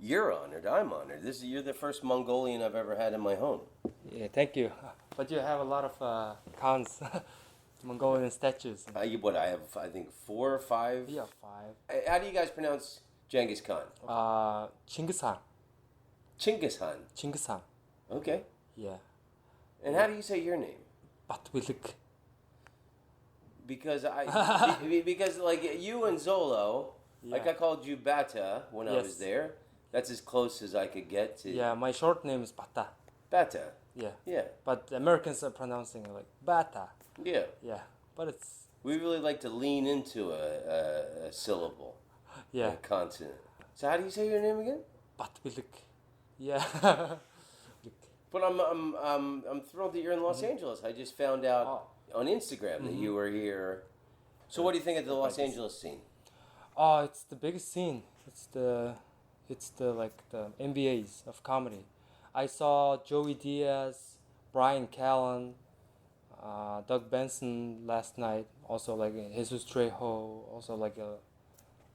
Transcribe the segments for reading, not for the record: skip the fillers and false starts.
You're honored. I'm honored. You're the first Mongolian I've ever had in my home. Yeah, thank you. But you have a lot of cons, Mongolian statues. I have, I think, 4 or 5. Yeah, 5. How do you guys pronounce Genghis Khan? Chinggis Khan. Chinggis Khan. Chinggis Khan. Okay. Yeah. And how do you say your name? Batbileg. Because because like you and Zolo, like I called you Bata when I was there. That's as close as I could get to. Yeah, my short name is Bata. Bata. Yeah. Yeah. But the Americans are pronouncing it like Bata. Yeah. Yeah. But it's. We really like to lean into a syllable. Yeah. A consonant. So how do you say your name again? Batbileg. Yeah. But I'm thrilled that you're in Los Angeles. I just found out on Instagram that you were here. So what do you think of the Los Angeles scene? Oh, it's the biggest scene. It's the like the MBAs of comedy. I saw Joey Diaz, Brian Callen, Doug Benson last night. Also like Jesus Trejo. Also like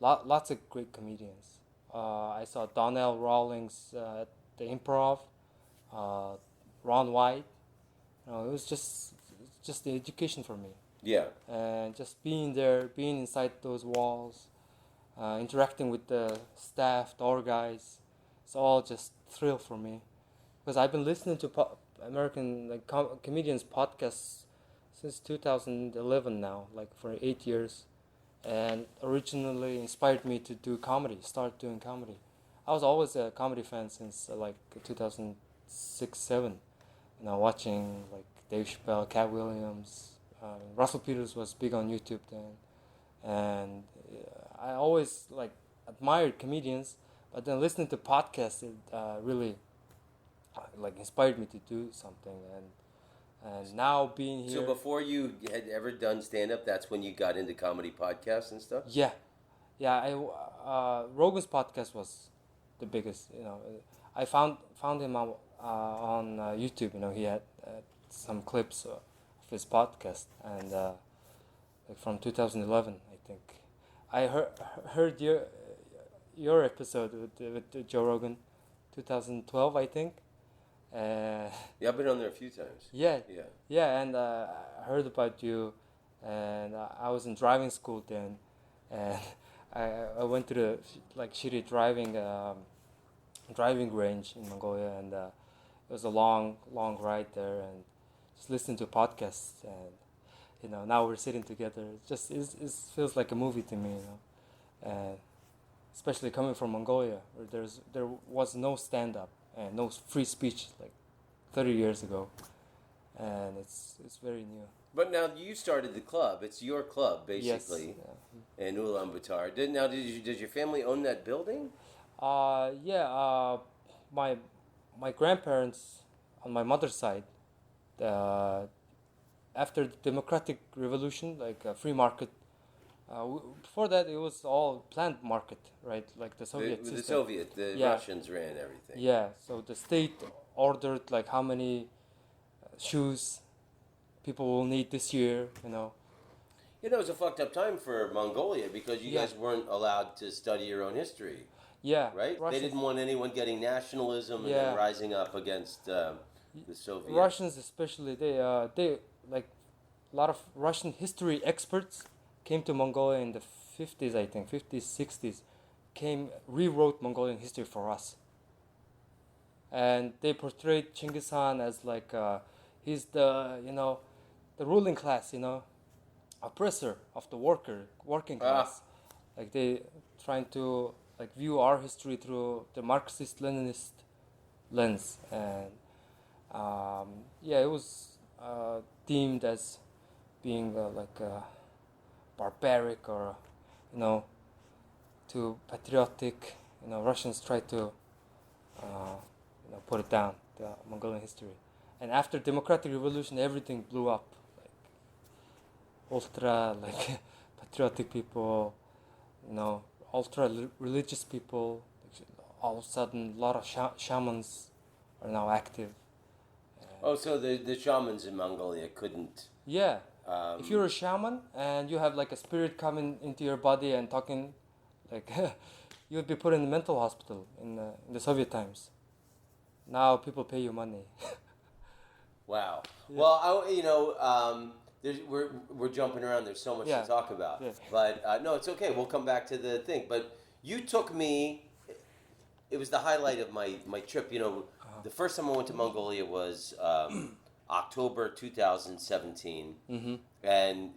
lots of great comedians. I saw Donnell Rawlings at the Improv. Ron White. It was just the education for me. Yeah. And just being there, being inside those walls, interacting with the staff, the other guys, it's all just thrill for me. Because I've been listening to American like comedians podcasts since 2011 now, like for 8 years, and originally inspired me to do comedy, start doing comedy. I was always a comedy fan since like 2006-7, watching like Dave Chappelle, Cat Williams, Russell Peters was big on YouTube then, and I always like admired comedians, but then listening to podcasts, it really like inspired me to do something, and now being here. So before you had ever done stand up, that's when you got into comedy podcasts and stuff? Yeah. Rogan's podcast was the biggest. I found him on YouTube. He had some clips of his podcast, and like from 2011, I think. I heard your episode with Joe Rogan, 2012, I think. Yeah, I've been on there a few times. Yeah, and I heard about you, and I was in driving school then, and I went to the like shitty driving range in Mongolia, and it was a long ride there, and just listening to podcasts, and now we're sitting together. It feels like a movie to me, and especially coming from Mongolia, where there was no stand up and no free speech like 30 years ago, and it's very new. But now you started the club. It's your club, basically, yes, in Ulaanbaatar. Did your family own that building? My grandparents on my mother's side, after the democratic revolution, like free market. Before that, it was all planned market, right? Like the Soviet system. The Russians ran everything. Yeah, so the state ordered like how many shoes people will need this year, It was a fucked up time for Mongolia because you guys weren't allowed to study your own history. Yeah. Right? They didn't want anyone getting nationalism and then rising up against the Soviets. Russians especially, they like a lot of Russian history experts came to Mongolia in the 50s, I think, 50s, 60s, rewrote Mongolian history for us. And they portrayed Chinggis Khan as like, he's the ruling class, oppressor of the working class. Like they trying to like view our history through the Marxist-Leninist lens. And it was deemed as being like barbaric or too patriotic. Russians tried to put it down, the Mongolian history. And after democratic revolution, everything blew up, like ultra like patriotic people, ultra religious people. All of a sudden, a lot of shamans are now active. So the shamans in Mongolia couldn't. Yeah. If you're a shaman and you have like a spirit coming into your body and talking, like you would be put in the mental hospital in the Soviet times. Now people pay you money. Wow. Yeah. Well, we're jumping around. There's so much Yeah. to talk about. Yeah. But no, it's okay. We'll come back to the thing. But you took me. It was the highlight of my trip. The first time I went to Mongolia was October 2017, and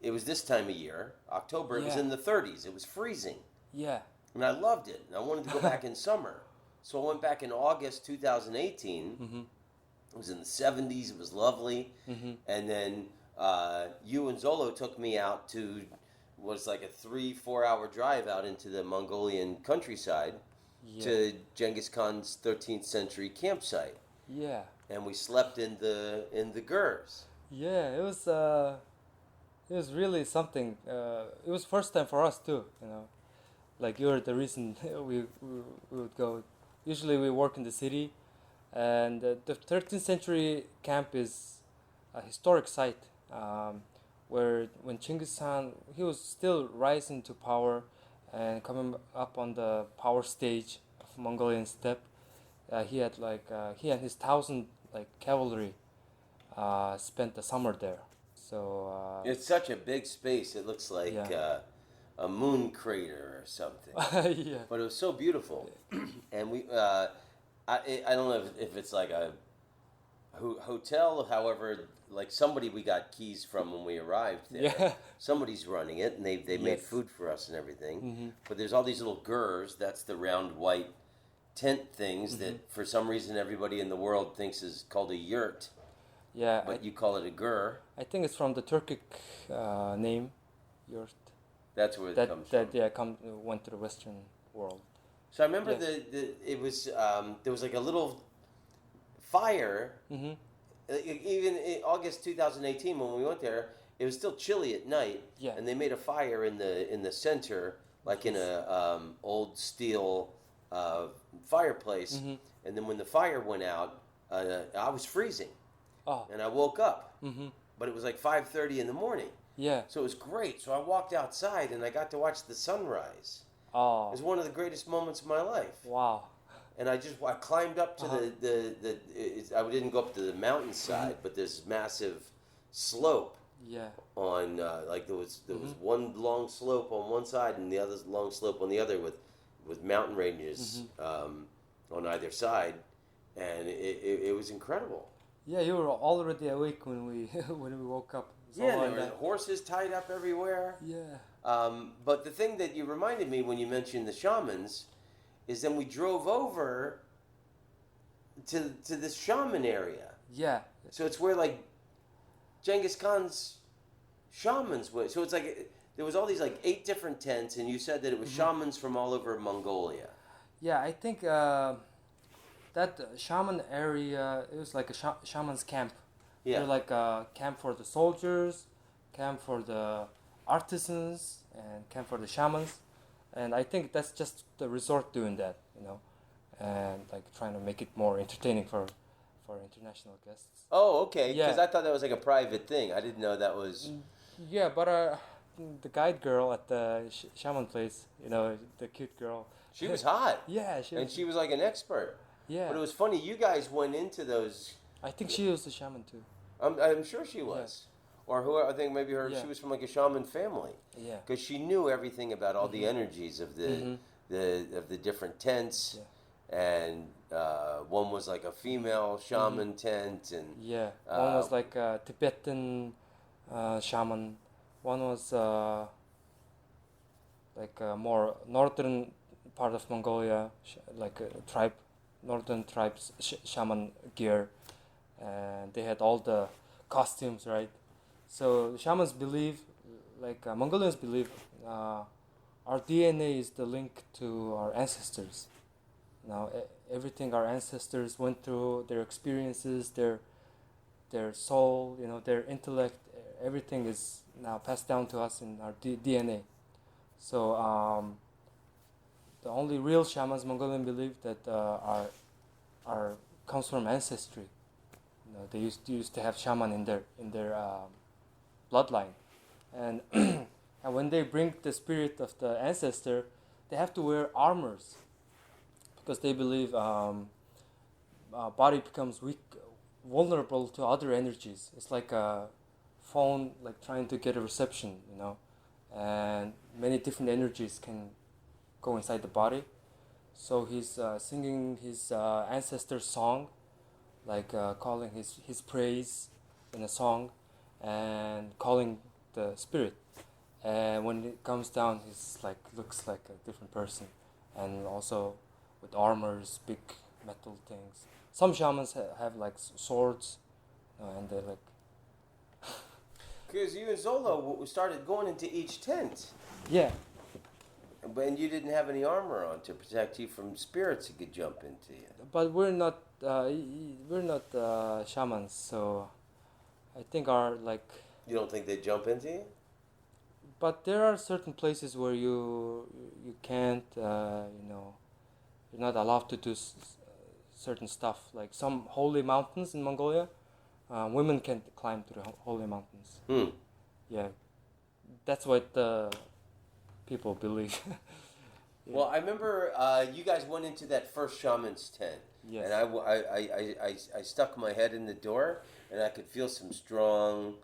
it was this time of year, October. It was Yeah. in the 30s. It was freezing, Yeah. and I loved it. And I wanted to go back in summer, so I went back in August 2018. It was in the 70s. It was lovely. And then you and Zolo took me out to was like a 3-4 hour drive out into the Mongolian countryside to Genghis Khan's 13th century campsite. Yeah. And we slept in the gurs. Yeah. It was really something. It was first time for us too. Like you're the reason we would go. Usually we work in the city. And the 13th century camp is a historic site where when Genghis Khan, he was still rising to power and coming up on the power stage of Mongolian steppe. He and his 1,000 cavalry spent the summer there. So It's such a big space. It looks like a moon crater or something. Yeah. But it was so beautiful. And we I don't know if it's like a hotel, however, like somebody we got keys from when we arrived there. Yeah. Somebody's running it, and they made food for us and everything. But there's all these little gurs. That's the round white tent things that for some reason everybody in the world thinks is called a yurt. Yeah. But you call it a gur. I think it's from the Turkic name, yurt. That's where it comes from. Went to the Western world. So I remember it was there was like a little fire. Even in August 2018 when we went there, it was still chilly at night. Yeah. And they made a fire in the center, like in a old steel fireplace. And then when the fire went out, I was freezing. Oh. And I woke up. But it was like 5:30 in the morning. Yeah. So it was great. So I walked outside and I got to watch the sunrise. Oh. It was one of the greatest moments of my life. Wow. And I climbed up to I didn't go up to the mountainside, but this massive slope. Yeah. On there was one long slope on one side and the other long slope on the other with mountain ranges on either side, and it was incredible. Yeah, you were already awake when we when we woke up. There were horses tied up everywhere. Yeah. But the thing that you reminded me when you mentioned the shamans is then we drove over to this shaman area. Yeah. So it's where like Genghis Khan's shamans were. So it's like there was all these like 8 different tents, and you said that it was shamans from all over Mongolia. Yeah, I think that shaman area, it was like a shaman's camp. Yeah. They're like a camp for the soldiers, camp for the artisans, and camp for the shamans. And I think that's just the resort doing that, and like trying to make it more entertaining for international guests. Oh, okay. Because Yeah. I thought that was like a private thing. I didn't know that was. Yeah, but the guide girl at the shaman place, the cute girl. She was hot. Yeah, she was like an expert. Yeah. But it was funny. You guys went into those. I think she was the shaman too. I'm sure she was. Or who I think maybe Yeah. she was from like a shaman family. Yeah. Because she knew everything about all the energies of the different tents, and one was like a female shaman tent, and one was like a Tibetan shaman. One was like a more northern part of Mongolia, like a tribe, northern tribes shaman gear, and they had all the costumes, right? So shamans believe, Mongolians believe, our DNA is the link to our ancestors. Now, everything our ancestors went through, their experiences, their soul, their intellect, everything is now passed down to us in our DNA. So the only real shamans Mongolian believe that are comes from ancestry. They used to have shaman in their bloodline, and and when they bring the spirit of the ancestor, they have to wear armors because they believe body becomes weak, vulnerable to other energies. It's like a phone, like trying to get a reception, and many different energies can go inside the body. So he's singing his ancestor's song, like calling his praise in a song, and calling the spirit. And when it comes down, he's like looks like a different person, and also with armors, big metal things. Some shamans have like swords, and they're like. Because you and Zolo started going into each tent. Yeah. And you didn't have any armor on to protect you from spirits that could jump into you. But we're not shamans, so I think our like. You don't think they jump into you? But there are certain places where you can't, you're not allowed to do certain stuff. Like some holy mountains in Mongolia, women can't climb to the holy mountains. Yeah, that's what the people believe. Yeah. Well, I remember you guys went into that first shaman's tent. Yes. And I stuck my head in the door, and I could feel some strong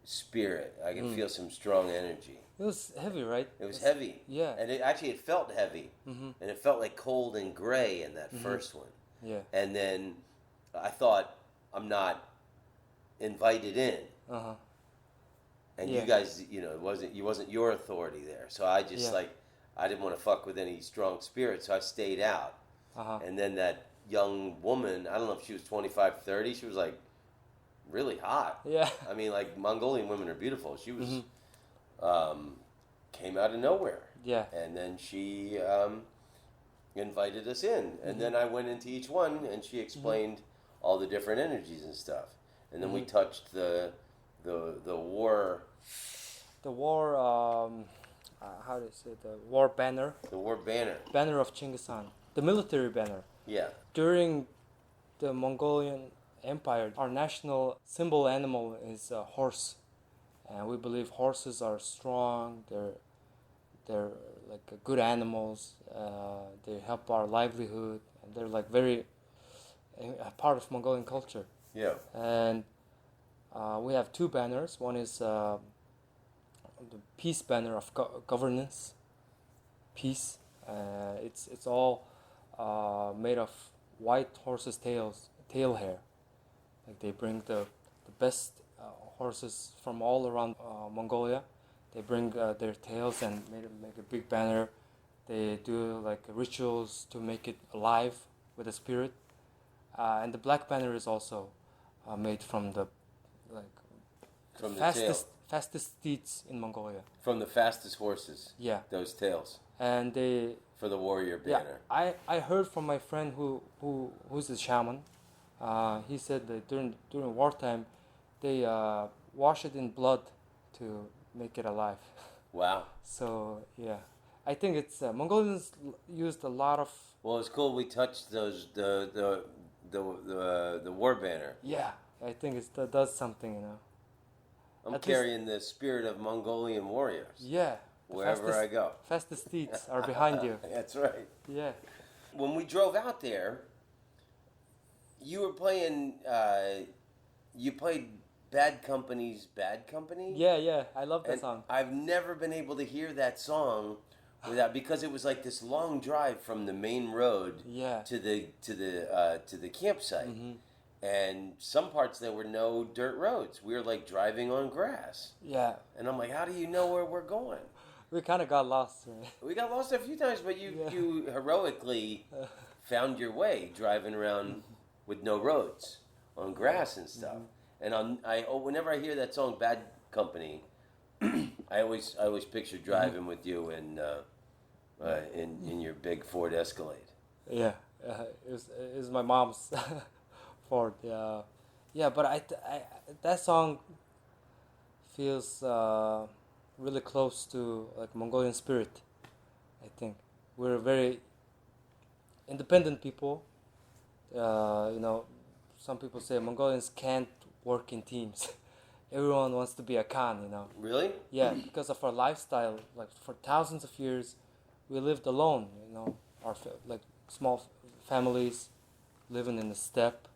spirit. I could feel some strong energy. It was heavy, right? It was heavy. Yeah. And it felt heavy. And it felt like cold and gray in that first one. Yeah. And then I thought, I'm not invited in. And Yeah. you guys, it wasn't your authority there. So I just I didn't want to fuck with any strong spirits, so I stayed out. And then that young woman, I don't know if she was 25, 30, she was like really hot. Yeah. I mean, like Mongolian women are beautiful. She was came out of nowhere. Yeah. And then she invited us in, and then I went into each one, and she explained all the different energies and stuff. And then we touched the war. The war. How do you say the war banner? The war banner. Banner of Genghis Khan. The military banner. Yeah. During the Mongolian Empire, our national symbol animal is a horse, and we believe horses are strong. They're like good animals. They help our livelihood, and they're like very a part of Mongolian culture. Yeah. And we have two banners. One is the peace banner of governance, peace. It's all made of white horses' tail hair. Like they bring the best horses from all around Mongolia. They bring their tails and make a big banner. They do like rituals to make it alive with the spirit. And the black banner is also made from the fastest steeds in Mongolia. From the fastest horses. Yeah. Those tails. And they. For the warrior banner. Yeah, I heard from my friend who's a shaman. He said that during wartime, they wash it in blood to make it alive. Wow. So yeah, I think it's Mongolians used a lot of. Well, it's cool. We touched those the war banner. Yeah, I think that does something, I'm At carrying the spirit of Mongolian warriors. Yeah. Wherever I go. Fastest steeds are behind you. That's right. Yeah. When we drove out there, you were playing. You played Bad Company's Bad Company. Yeah, I love that and song. I've never been able to hear that song without because it was like this long drive from the main road to the campsite. And some parts there were no dirt roads. We were like driving on grass. Yeah. And I'm like, how do you know where we're going? We kind of got lost. Right? We got lost a few times, but you heroically found your way driving around with no roads on grass and stuff. And whenever I hear that song "Bad Company," I always picture driving with you in your big Ford Escalade. Yeah, it was my mom's Ford. Yeah, but I that song feels really close to like Mongolian spirit. I think we're very independent people. Some people say Mongolians can't work in teams. Everyone wants to be a Khan. Really? Yeah, because of our lifestyle. Like for thousands of years, we lived alone. You know, like small families living in the steppe,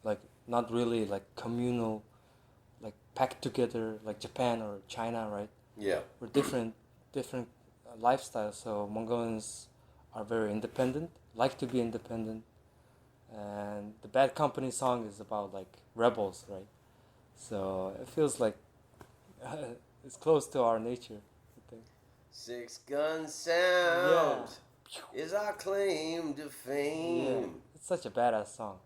like not really like communal, like packed together like Japan or China, right? Yeah. We're different lifestyles. So Mongolians are very independent, like to be independent, and the Bad Company song is about like rebels, right? So it feels like it's close to our nature, I think. Six gun Yeah, sound is our claim to yeah, fame. it's such a badass song.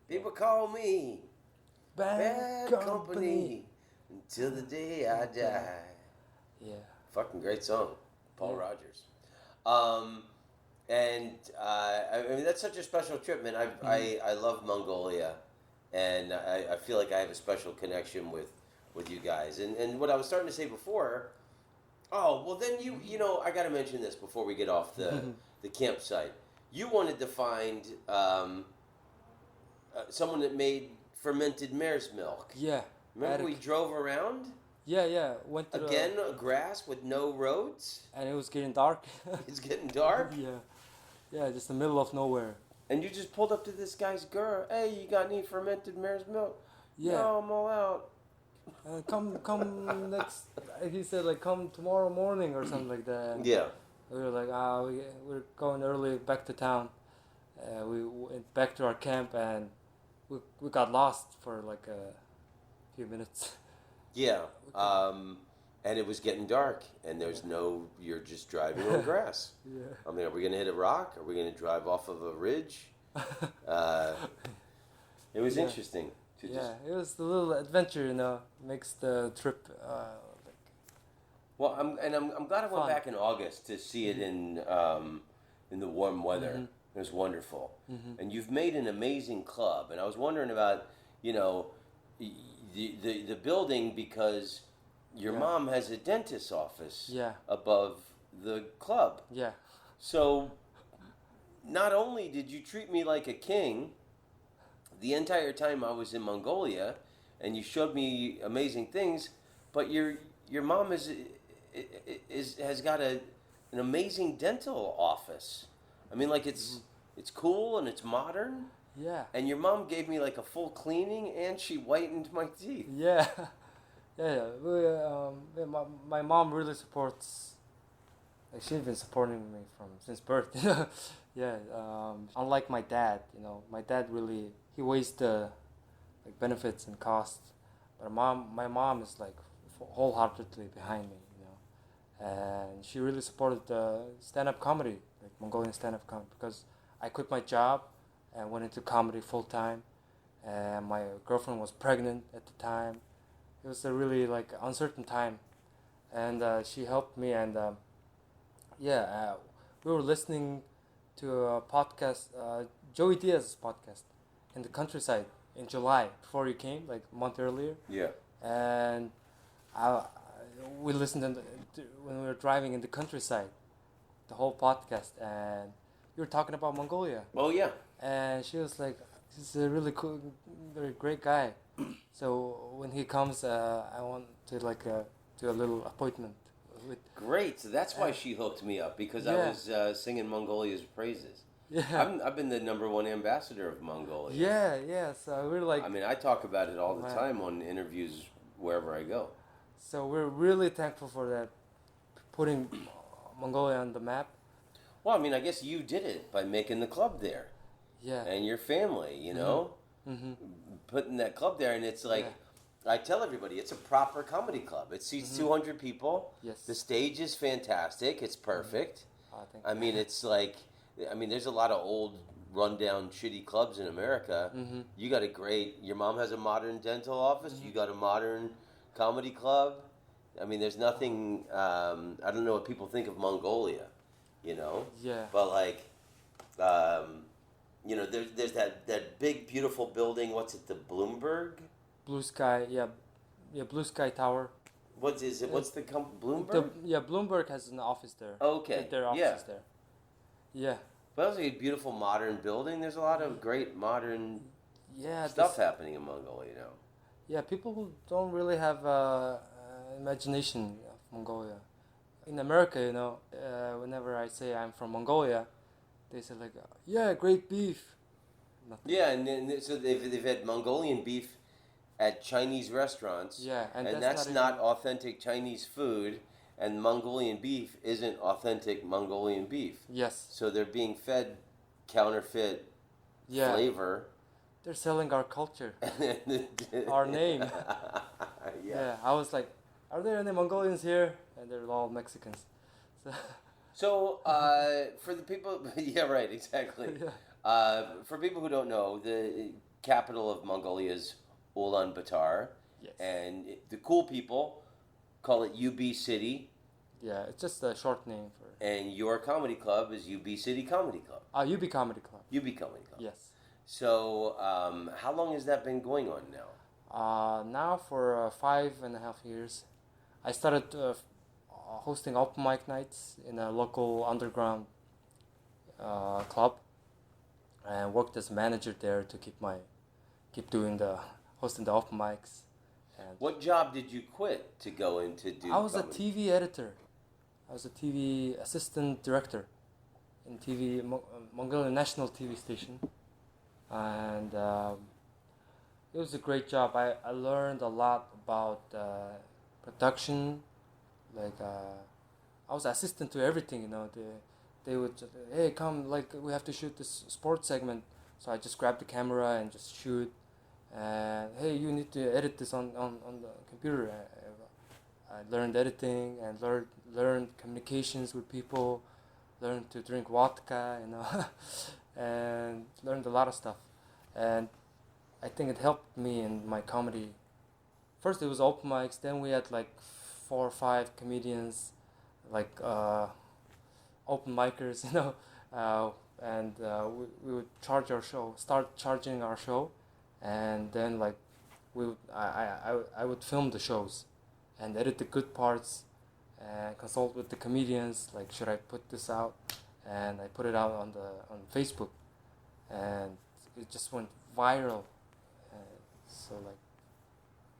People call me Bad Bad Company. Company until the day I die. Yeah. Fucking great song, Paul Yeah. Rogers. And I mean that's such a special trip, man. I love Mongolia, and I feel like I have a special connection with you guys. And what I was starting to say before. Oh well, then you know I got to mention this before we get off the campsite. You wanted to find someone that made fermented mare's milk. Yeah. Remember we drove around Yeah. Went to again, grass with no roads. and it was getting dark. It's getting dark. Yeah, just the middle of nowhere. And you just pulled up to this guy's girl. Hey, you got any fermented mare's milk? Yeah. No, I'm all out. Come next. He said like come tomorrow morning or something like that. And Yeah. we were like we're going early back to town. We went back to our camp and we got lost for like a few minutes. Yeah. And it was getting dark, and there's no. You're just driving on grass. Yeah. I mean, are we gonna hit a rock? Are we gonna drive off of a ridge? It was interesting. It was a little adventure, you know. Makes the trip like. Well, I'm glad I went Fun. back in August to see it in the warm weather. It was wonderful, and you've made an amazing club. And I was wondering about the building because your mom has a dentist's office above the club. Yeah. So not only did you treat me like a king the entire time I was in Mongolia, and you showed me amazing things, but your mom has got an amazing dental office. I mean, like it's cool and it's modern. Yeah. And your mom gave me like a full cleaning, and she whitened my teeth. Yeah. Yeah. My mom really supports. Like she's been supporting me since birth. Yeah. Unlike my dad, you know, my dad really he weighs the like benefits and costs, but my mom is like wholeheartedly behind me, you know, and she really supported the stand-up comedy, like Mongolian stand-up comedy, because I quit my job and went into comedy full time, and my girlfriend was pregnant at the time. It was a really like uncertain time, and she helped me, and we were listening to a podcast, Joey Diaz's podcast, in the countryside in July before you came, like a month earlier. Yeah. And we listened when we were driving in the countryside, the whole podcast, and you were talking about Mongolia. Oh yeah. And she was like, "He's a really cool, very great guy." So when he comes, I want to like do a little appointment with. Great. So that's why she hooked me up because I was singing Mongolia's praises. Yeah. I've been the #1 ambassador of Mongolia. Yeah. So we're like. I mean, I talk about it all the time on interviews wherever I go. So we're really thankful for that, putting Mongolia on the map. Well, I mean, I guess you did it by making the club there. Yeah. And your family, you know, putting that club there, and it's like. I tell everybody, it's a proper comedy club. It seats 200 people. Yes. The stage is fantastic. It's perfect. I mean, it's like, there's a lot of old, rundown, shitty clubs in America. You got your mom has a modern dental office. You got a modern comedy club. I mean, there's nothing, I don't know what people think of Mongolia, you know? Yeah. But like, there's that big, beautiful building. What's it, the Bloomberg? Blue Sky, Blue Sky Tower. What is it? What's the Bloomberg? Bloomberg has an office there. Okay. Their office is there. Yeah. But that's a beautiful modern building. There's a lot of great modern stuff happening in Mongolia now. Yeah, people who don't really have imagination of Mongolia. in America, whenever I say I'm from Mongolia, they say like, yeah, great beef. Nothing. Yeah, and then so they've had Mongolian beef at Chinese restaurants. Yeah, and that's not not even. authentic Chinese food, and Mongolian beef isn't authentic Mongolian beef. Yes. So they're being fed counterfeit Yeah. flavor. They're selling our culture, our name. Yeah. I was like, are there any Mongolians here? And they're all Mexicans. So, So, for the people, yeah, right, exactly. yeah. For people who don't know, the capital of Mongolia is Ulaanbaatar, Yes. and the cool people call it UB City, Yeah, it's just a short name for. and your comedy club is UB City Comedy Club. UB Comedy Club. UB Comedy Club. Yes. So, how long has that been going on now? Now for 5.5 years. I started hosting open mic nights in a local underground club, and worked as manager there to keep doing the hosting the open mics. And What job did you quit to go into do? I was a comedy? TV editor. I was a TV assistant director in Mongolian national TV station, and it was a great job. I learned a lot about production. Like I was assistant to everything. They would just, hey, come, like we have to shoot this sports segment. So I just grabbed the camera and just shoot. And hey, you need to edit this on the computer. I learned editing and learned communications with people, learned to drink vodka, and learned a lot of stuff. And I think it helped me in my comedy. First it was open mics, then we had like 4 or 5 comedians, like open micers, and we would start charging our show, and then like I would film the shows and edit the good parts and consult with the comedians, like should I put this out, and I put it out on Facebook, and it just went viral. So like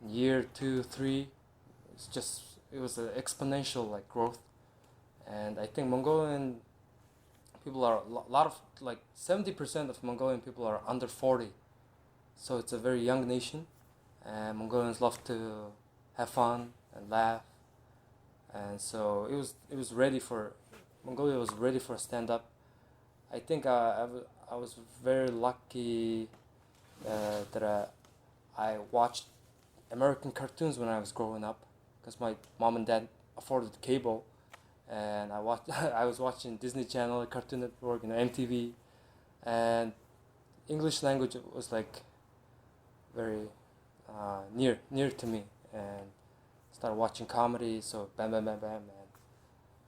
year 2, 3, it was an exponential like growth. And I think Mongolian people are a lot of, like 70% of Mongolian people are under 40, so it's a very young nation, and Mongolians love to have fun and laugh, and so Mongolia was ready for stand up. I think I was very lucky that I watched American cartoons when I was growing up, because my mom and dad afforded cable, and I was watching Disney Channel, Cartoon Network, MTV, and English language was like very near to me, and started watching comedy. So bam, bam, bam, bam, and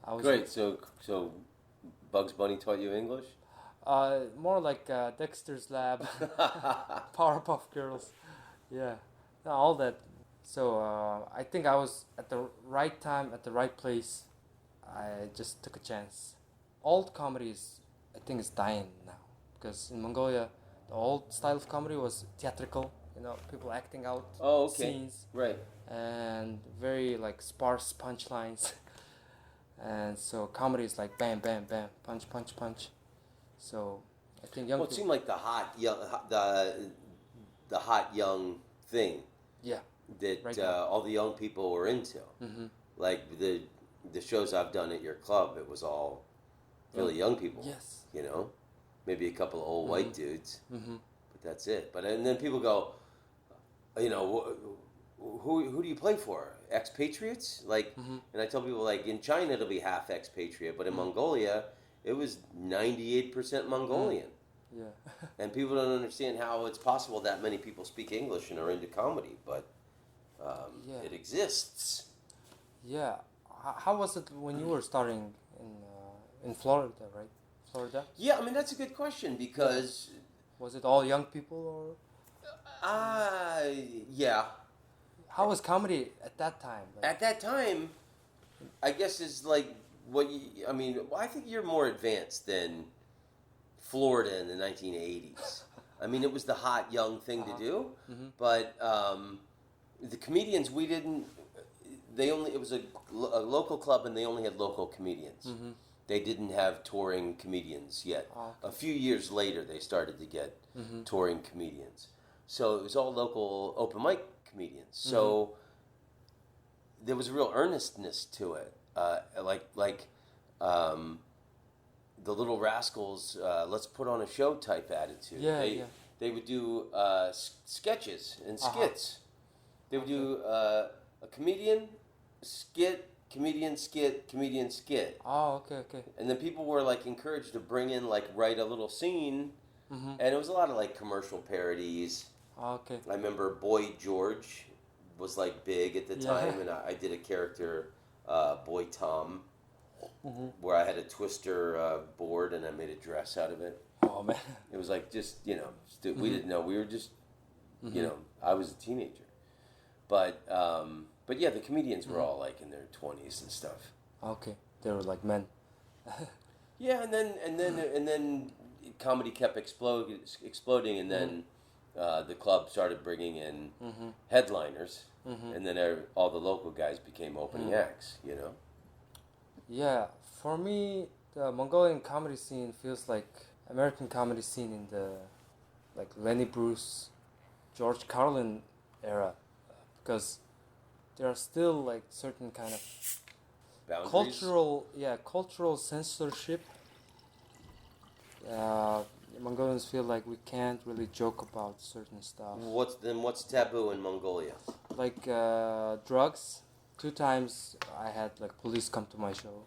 I was Great. So Bugs Bunny taught you English? more like Dexter's Lab, Powerpuff Girls, yeah, all that. So I think I was at the right time at the right place. I just took a chance. Old comedy I think is dying now, because in Mongolia the old style of comedy was theatrical, people acting out scenes, right, and very like sparse punchlines. And so comedy is like bam, bam, bam, punch, punch, punch. So I think young Well, it people, seemed like the hot young thing yeah, that right now. all the young people were into. Mm-hmm. Like the shows I've done at your club, it was all really young people. Yes. Maybe a couple of old white dudes, Mm-hmm. but that's it. And then people go, who do you play for? Expatriates? Like, and I tell people, like, in China it'll be half expatriate, but in Mongolia it was 98% Mongolian. Yeah. And people don't understand how it's possible that many people speak English and are into comedy, but Yeah. it exists. Yeah. How was it when you were starting in Florida, right? Florida? Yeah, I mean, that's a good question because, Was it all young people, or yeah. how was comedy at that time? Like, At that time, I guess is like I think you're more advanced than Florida in the 1980s. I mean, it was the hot young thing to do, but the comedians, it was a local club, and they only had local comedians. Mm-hmm. They didn't have touring comedians yet. Oh, okay. A few years later, they started to get Mm-hmm. touring comedians. So it was all local open mic comedians. So there was a real earnestness to it, the Little Rascals. Let's put on a show type attitude. Yeah, They would do sketches and Uh-huh. skits. They would do a comedian skit, comedian skit, comedian skit. Oh, okay. And then people were like encouraged to bring in, like, write a little scene, Mm-hmm. and it was a lot of like commercial parodies. Okay. I remember Boy George was like big at the Yeah. time, and I did a character, Boy Tom, Mm-hmm. where I had a twister board and I made a dress out of it. Oh man. It was like just we Mm-hmm. didn't know, we were just I was a teenager, but yeah, the comedians were all like in their 20s and stuff. Okay. They were like men. Yeah, and then comedy kept exploding, and then the club started bringing in headliners, and then all the local guys became opening acts. Yeah, for me, the Mongolian comedy scene feels like American comedy scene in the like Lenny Bruce, George Carlin era, because there are still like certain kind of Boundaries. cultural censorship. Mongolians feel like we can't really joke about certain stuff, What's taboo in Mongolia? like drugs. 2 times I had like police come to my show,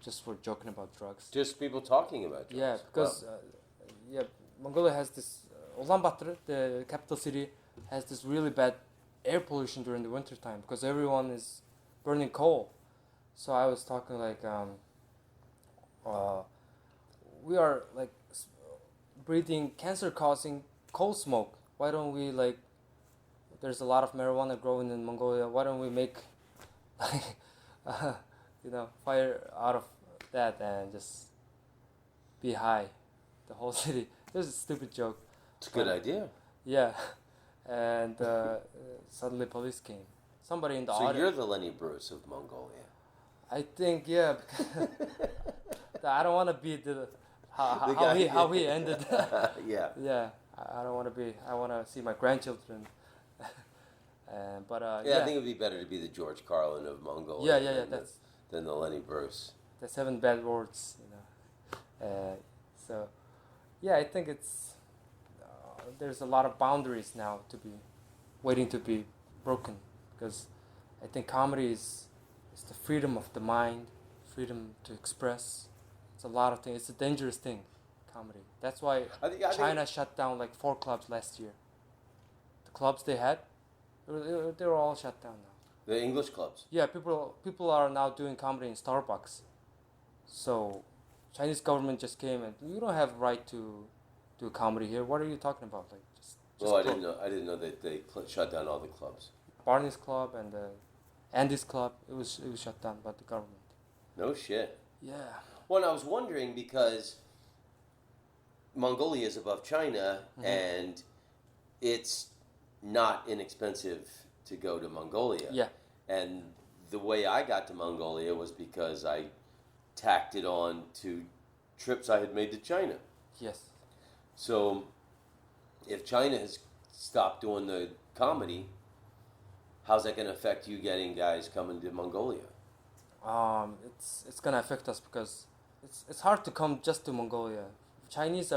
just for joking about drugs. Just people talking about drugs. Yeah, because Mongolia has this Ulaanbaatar, the capital city, has this really bad air pollution during the winter time because everyone is burning coal. So I was talking like we are like breathing cancer-causing coal smoke. Why don't we like? There's a lot of marijuana growing in Mongolia. Why don't we make like fire out of that and just be high, the whole city? This is a stupid joke. It's a good idea. Yeah, and suddenly police came. Somebody in the So audience. you're the Lenny Bruce of Mongolia. I think because I don't want to be The how guy- he ended. Yeah. Yeah, I don't want to be. I want to see my grandchildren. But I think it would be better to be the George Carlin of Mongolia. Yeah. That's than the Lenny Bruce. the 7 bad words, So, yeah, I think it's there's a lot of boundaries now to be waiting to be broken, because I think comedy is the freedom of the mind, freedom to express. It's a lot of things. It's a dangerous thing, comedy. That's why I think China shut down like 4 clubs last year. The clubs they had, they were all shut down now. the English clubs. Yeah, people are now doing comedy in Starbucks. So, Chinese government just came and you don't have right to do comedy here. What are you talking about? Like just Well, I didn't know that they shut down all the clubs. Barney's Club and the Andy's Club. It was shut down by the government. No shit. Yeah. Well, and I was wondering because Mongolia is above China, and it's not inexpensive to go to Mongolia. Yeah. And the way I got to Mongolia was because I tacked it on to trips I had made to China. Yes. So if China has stopped doing the comedy, how's that going to affect you getting guys coming to Mongolia? It's gonna affect us because it's hard to come just to Mongolia. Chinese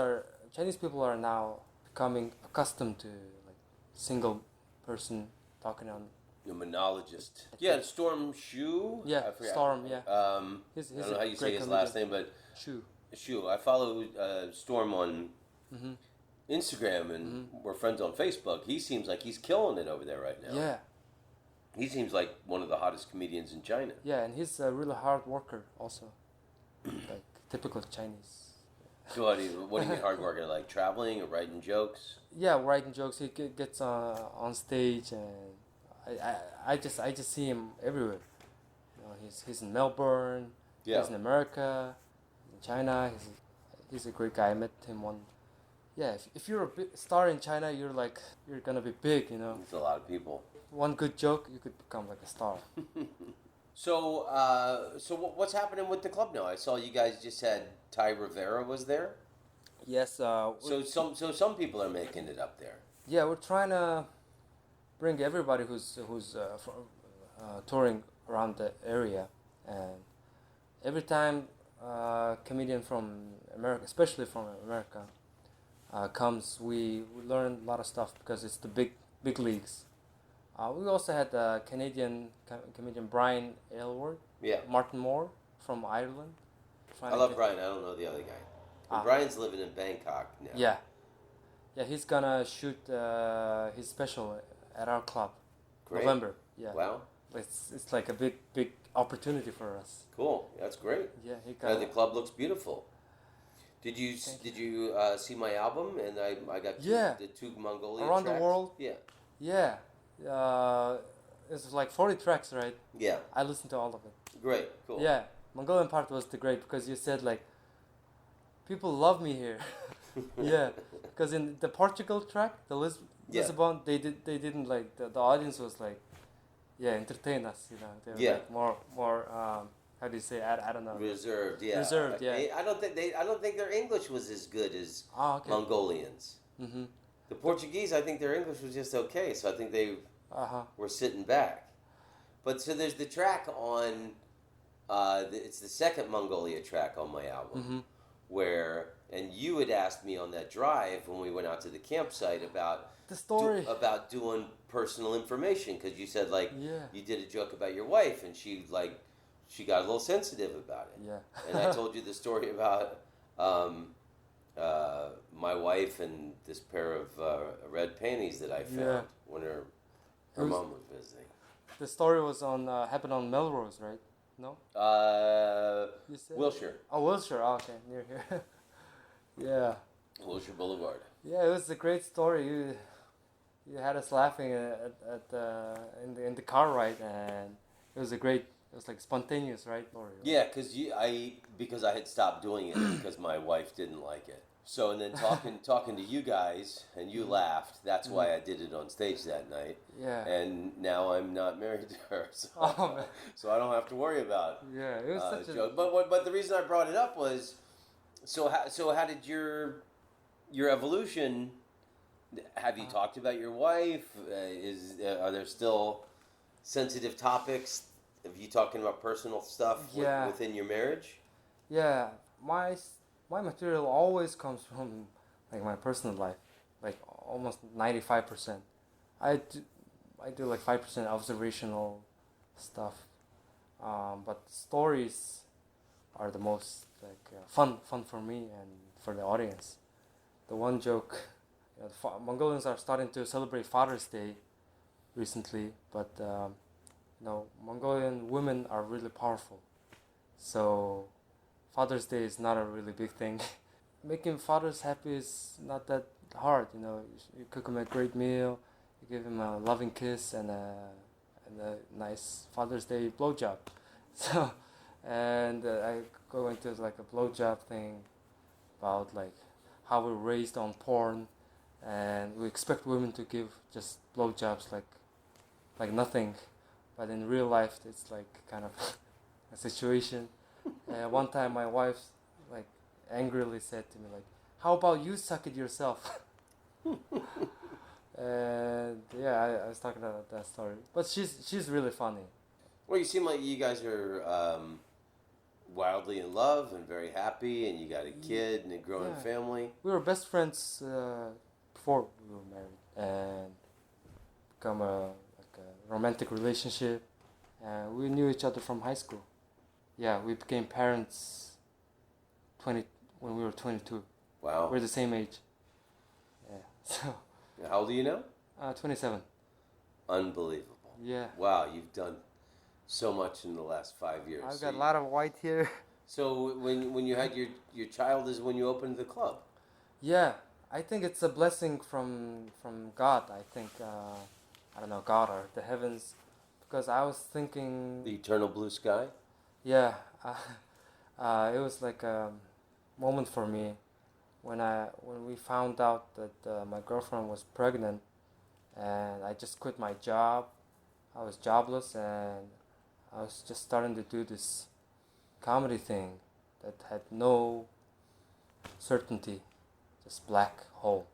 people are now becoming accustomed to like single person talking on. You're a monologist. Yeah, Storm Shu. Yeah, I forgot. Storm. Yeah. I don't know how you say his last name, but Shu. Shu. I follow Storm on Instagram, and we're friends on Facebook. He seems like he's killing it over there right now. Yeah. He seems like one of the hottest comedians in China. Yeah, and he's a really hard worker also, like typical Chinese. So what do you mean hard working? Like traveling or writing jokes? Yeah, writing jokes. He gets on stage, and I just see him everywhere. He's in Melbourne. Yeah. He's in America, in China. He's a great guy. I met him yeah, if you're a star in China, you're gonna be big, you know. It's a lot of people. One good joke, you could become like a star. So, what's happening with the club now? I saw you guys just had Ty Rivera was there. Yes. So some people are making it up there. Yeah, we're trying to bring everybody who's touring around the area, and every time comedian from America, especially from America, comes, we learn a lot of stuff because it's the big leagues. We also had Canadian comedian Brian Aylward, Yeah. Martin Moore from Ireland. I love Brian. I don't know the other guy. And Brian's living in Bangkok now. Yeah. Yeah, he's gonna shoot his special at our club. Great. November. Yeah. Wow. It's like a big opportunity for us. Cool. That's great. Yeah, he got. The club looks beautiful. Did you see my album? And I got the two Mongolian Around tracks? the World. Yeah. Yeah. It's like 40 tracks, right? Yeah. I listened to all of it. Great. Cool. Yeah, Mongolian part was the great because you said like, people love me here. Yeah, because in the Portugal track, the Lisbon, they didn't like the audience was like, yeah, entertain us, you know. They were like more how do you say? I don't know. Reserved. Yeah. Reserved. Yeah. I don't think their English was as good as okay. Mongolians. Mm-hmm. The Portuguese, I think their English was just okay, so I think they were sitting back. But so there's the track on, it's the second Mongolia track on my album, where, and you had asked me on that drive when we went out to the campsite about the story about doing personal information, because you said like you did a joke about your wife and she got a little sensitive about it. Yeah. And I told you the story about my wife and this pair of red panties that I found when her mom was visiting. The story was happened on Melrose, right? No? You said? Wilshire. Oh, Wilshire. Oh, okay, near here. Yeah. Wilshire Boulevard. Yeah, it was a great story. You had us laughing in the car ride, and it was like spontaneous, right? Yeah, because I had stopped doing it because my wife didn't like it. So and then talking to you guys, and you laughed. That's why I did it on stage that night. Yeah. And now I'm not married to her, so, so I don't have to worry about. Yeah, it was such a joke. But the reason I brought it up was, so how did your evolution? Have you talked about your wife? Are there still sensitive topics? Have you talking about personal stuff within your marriage? Yeah, my material always comes from like my personal life, like almost 95%. I do like 5% observational stuff, but stories are the most like fun for me and for the audience. The one joke, Mongolians are starting to celebrate Father's Day recently, but Mongolian women are really powerful, so Father's Day is not a really big thing. Making fathers happy is not that hard, You cook him a great meal, you give him a loving kiss and a nice Father's Day blowjob. So, and I go into like a blowjob thing about like how we're raised on porn, and we expect women to give just blowjobs like nothing, but in real life it's like kind of a situation. One time my wife like angrily said to me like, "How about you suck it yourself?" And I was talking about that story, but she's really funny. Well, you seem like you guys are wildly in love and very happy, and you got a kid and a growing family. We were best friends before we were married, and become a romantic relationship, and we knew each other from high school. Yeah, we became parents when we were 22. Wow. We're the same age. Yeah. So. How old are you now? 27. Unbelievable. Yeah. Wow, you've done so much in the last 5 years. I've got a lot of white here. So when you had your child is when you opened the club? Yeah, I think it's a blessing from God. I think, I don't know, God or the heavens, because I was thinking... The eternal blue sky? Yeah, it was like a moment for me when we found out that my girlfriend was pregnant, and I just quit my job. I was jobless, and I was just starting to do this comedy thing that had no certainty, just black hole.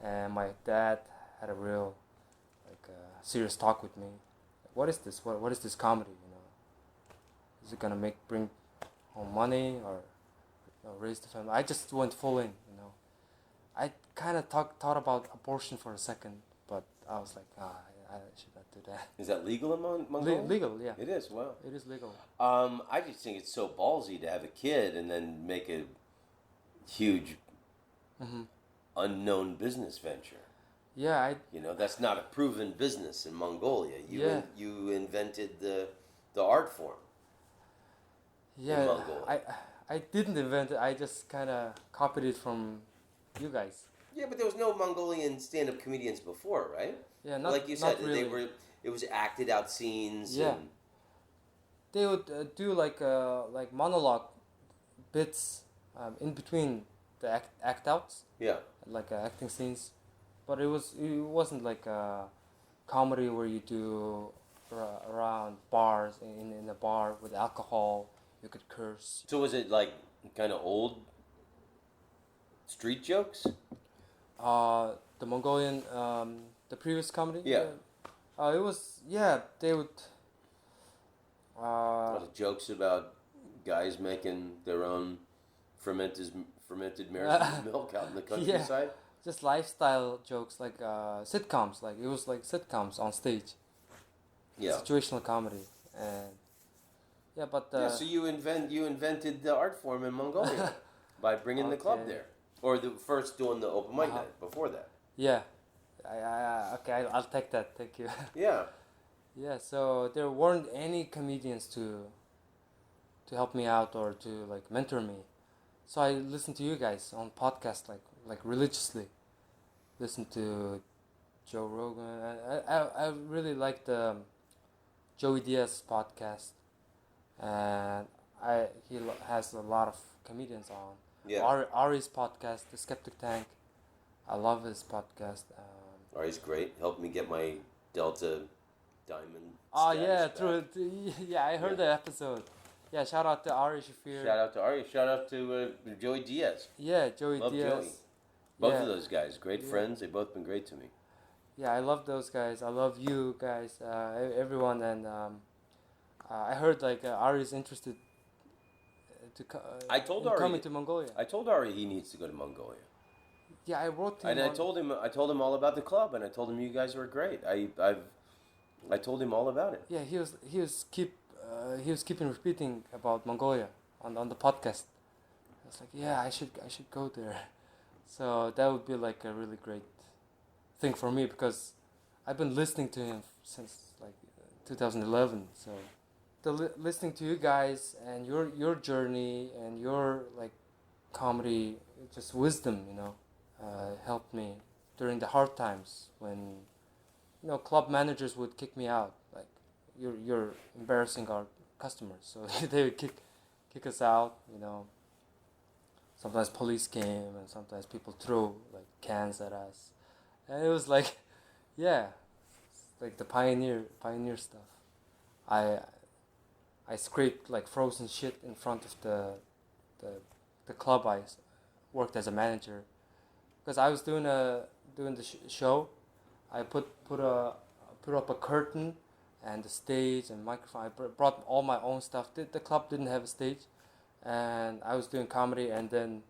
And my dad had a real serious talk with me. What is this? What is this comedy? Is it gonna bring home money or raise the family? I just went full in. I kind of thought about abortion for a second, but I was like, I should not do that. Is that legal in Mongolia? Legal, yeah. It is. Wow. It is legal. I just think it's so ballsy to have a kid and then make a huge unknown business venture. Yeah, that's not a proven business in Mongolia. You invented the art form. Yeah, in Mongolia. I didn't invent it. I just kind of copied it from you guys. Yeah, but there was no Mongolian stand-up comedians before, right? Yeah, not like you said, not really. It was acted out scenes. Yeah. And, They would do like monologue bits in between the act outs, yeah. like acting scenes, but it wasn't like a comedy where you do around bars in a bar with alcohol. You could curse. So was it like kind of old street jokes? The Mongolian, the previous comedy. Yeah. It was they would. A lot of jokes about guys making their own fermented maraschino milk out in the countryside. Just lifestyle jokes, like sitcoms. Like it was like sitcoms on stage. Yeah. Situational comedy, and but so you invented the art form in Mongolia by bringing the club there, or the first doing the open mic night before that. Yeah, I'll take that. Thank you. Yeah. Yeah, so there weren't any comedians to help me out or to like mentor me. So I listened to you guys on podcasts like religiously. Listened to Joe Rogan. I really liked Joey Diaz's podcast, and he has a lot of comedians on. Yeah. Ari's podcast, The Skeptic Tank. I love his podcast. Ari's great. Helped me get my Delta Diamond. Oh status yeah, back. true. Yeah, I heard that episode. Yeah, shout out to Ari Shafir. Shout out to Ari. Shout out to Joey Diaz. Yeah, Joey Love Diaz. Joey. Both of those guys, great friends. They've both been great to me. Yeah, I love those guys. I love you guys, everyone, and I heard like Ari's interested to I told in Ari coming to Mongolia. I told Ari he needs to go to Mongolia. Yeah, I wrote to him. And I told him all about the club, and I told him you guys were great. I told him all about it. Yeah, he was keeping repeating about Mongolia on the podcast. I was like, yeah, I should go there. So that would be like a really great thing for me because I've been listening to him since like 2011. So listening to you guys and your journey and your like comedy, just wisdom, helped me during the hard times when club managers would kick me out, like you're embarrassing our customers, so they would kick us out. Sometimes police came and sometimes people threw like cans at us, and it was like, like the pioneer stuff. I scraped like frozen shit in front of the club I worked as a manager, because I was doing the show. I put up a curtain and the stage and microphone. I brought all my own stuff. The club didn't have a stage, and I was doing comedy. And then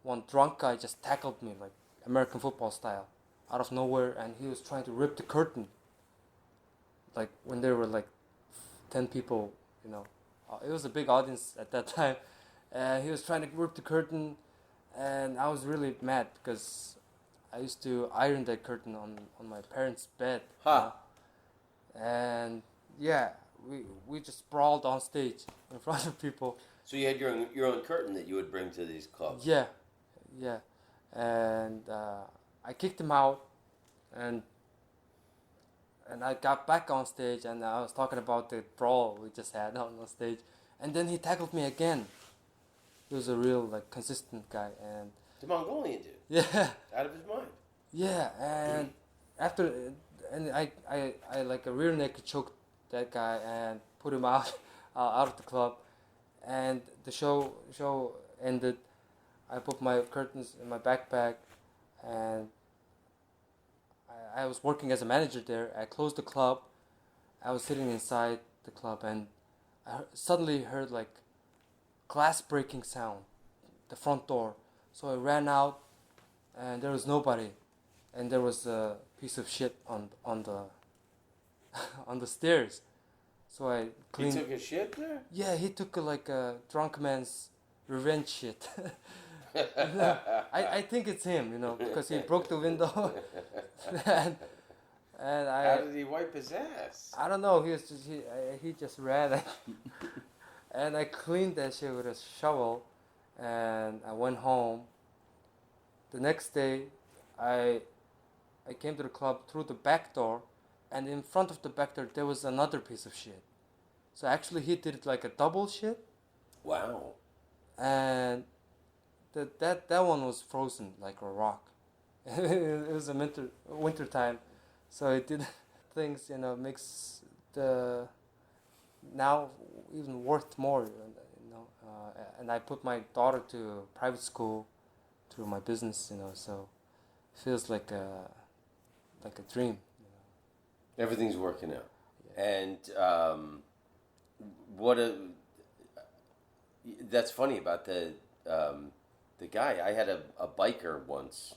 one drunk guy just tackled me like American football style, out of nowhere, and he was trying to rip the curtain. Like when there were like 10 people, it was a big audience at that time, and he was trying to rip the curtain, and I was really mad because I used to iron that curtain on my parents' bed. And we just sprawled on stage in front of people. So you had your own curtain that you would bring to these clubs. Yeah. And I kicked him out, and I got back on stage, and I was talking about the brawl we just had on stage, and then he tackled me again. He was a real like consistent guy, and The Mongolian dude. yeah, Out of his mind. yeah, and after and I like a rear naked choked that guy and put him out out of the club, and the show ended. I put my curtains in my backpack, and I was working as a manager there. I closed the club. I was sitting inside the club, and suddenly heard like glass breaking sound, the front door. So I ran out, and there was nobody, and there was a piece of shit on the on the stairs. So I He cleaned. took a shit there? Yeah, he took like a drunk man's revenge shit. I think it's him, because he broke the window, and How did he wipe his ass? I don't know. He just ran, and I cleaned that shit with a shovel, and I went home. The next day, I came to the club through the back door, and in front of the back door there was another piece of shit. So actually he did like a double shit, Wow. and that one was frozen like a rock. It was a winter time, so it did things makes the now even worth more. And I put my daughter to private school through my business, so it feels like a dream. Everything's working out. Yeah. And that's funny about the guy. I had a biker once,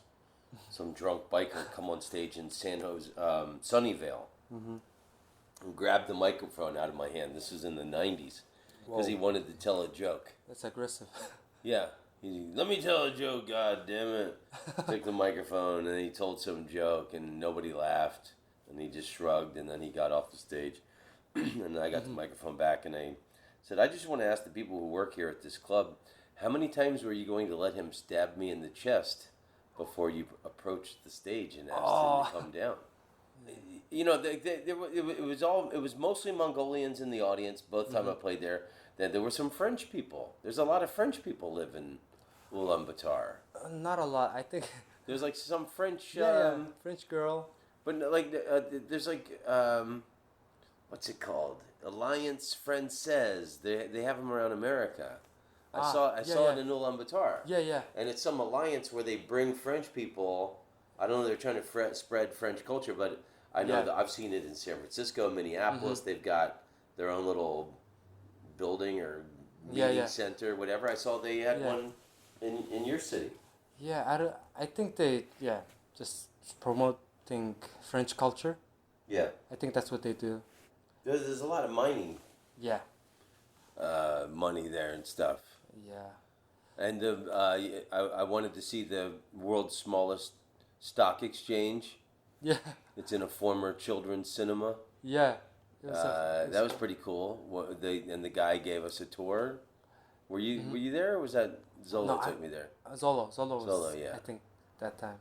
some drunk biker come on stage in San Jose, Sunnyvale, Mm-hmm. and grabbed the microphone out of my hand. This was in the 90s because he wanted to tell a joke. That's aggressive. Yeah. Let me tell a joke, god damn it. Took the microphone and he told some joke and nobody laughed. And he just shrugged and then he got off the stage. And I got the microphone back and I said, I just want to ask the people who work here at this club, how many times were you going to let him stab me in the chest before you approached the stage and asked him to come down? It was mostly Mongolians in the audience both time I played there. Then there were some French people. There's a lot of French people live in Ulaanbaatar. Not a lot, I think. There's like some French. French girl. But like, there's like, what's it called? Alliance Française. They have them around America. I saw it in Ulaanbaatar. Yeah. And it's some alliance where they bring French people. I don't know. They're trying to spread French culture, but I know that I've seen it in San Francisco, Minneapolis. They've got their own little building or meeting center, whatever. I saw they had one in your city. Yeah, I think they just promoting French culture. Yeah, I think that's what they do. there's a lot of mining Yeah. money there and stuff. Yeah. And I wanted to see the world's smallest stock exchange. Yeah. It's in a former children's cinema. Yeah. That was pretty cool. The guy gave us a tour. Were you there, or was that Zolo took me there? Zolo was, yeah. I think, that time.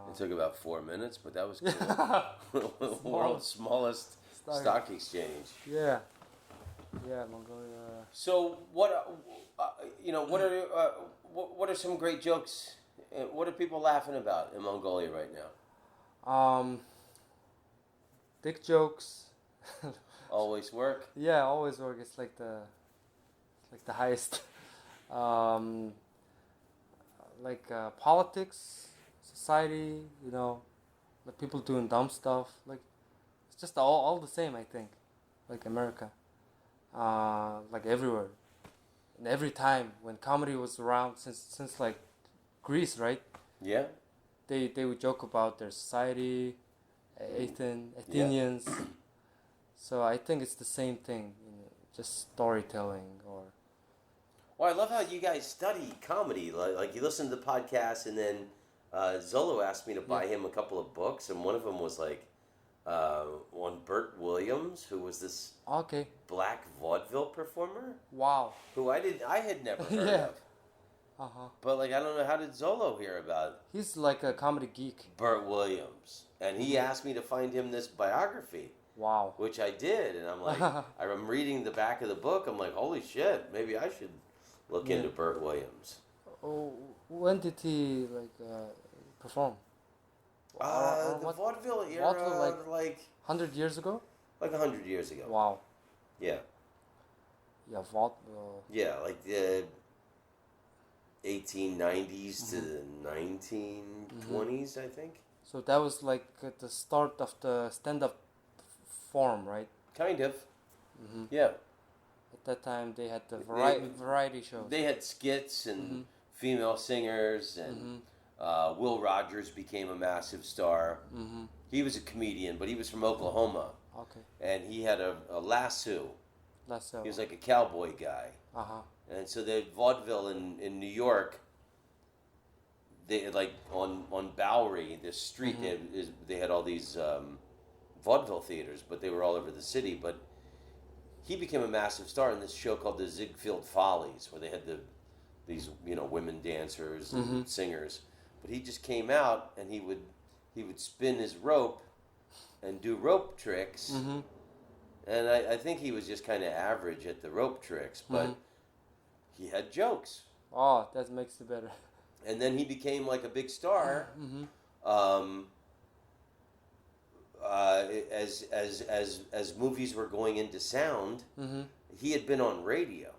It took about 4 minutes, but that was cool. World's smallest stock exchange. Yeah. Yeah, Mongolia. So what are some great jokes? What are people laughing about in Mongolia right now? Dick jokes. Always work. Yeah, always work. It's like the highest. Politics, society. Like people doing dumb stuff. Like it's just all the same. I think, like America. Like everywhere, and every time when comedy was around since like Greece, right? Yeah. They would joke about their society, Athenians. So I think it's the same thing, just storytelling or. Well, I love how you guys study comedy. Like you listen to the podcast, and then Zolo asked me to buy him a couple of books, and one of them was like on Burt Williams, who was this black vaudeville performer. Wow. Who I had never heard of. But I don't know, how did Zolo hear about it? He's like a comedy geek. Burt Williams. And he asked me to find him this biography. Wow. Which I did, and I'm like, I'm reading the back of the book. I'm like, holy shit, maybe I should Look Yeah. into Burt Williams. Oh, when did he perform? The What? vaudeville era, Vaudeville, like 100 years ago? 100 years ago. Wow. Yeah, Yeah, vaudeville. yeah, like the 1890s to the 1920s, I think. So that was like the start of the stand-up form, right? Kind of. Mm-hmm. Yeah. At that time, they had the They- variety shows. They had skits and Mm-hmm. female singers, and Will Rogers became a massive star. Mm-hmm. He was a comedian, but he was from Oklahoma, Okay, and he had a lasso. that's so. He was like a cowboy guy. Uh-huh. And so the vaudeville in New York, they had like on Bowery, this street, they had all these vaudeville theaters, but they were all over the city. But he became a massive star in this show called the Ziegfeld Follies, where they had these women dancers and singers. But he just came out and he would spin his rope and do rope tricks. Mm-hmm. And I think he was just kind of average at the rope tricks, but he had jokes. Oh, that makes it better. And then he became like a big star. As movies were going into sound, he had been on radio,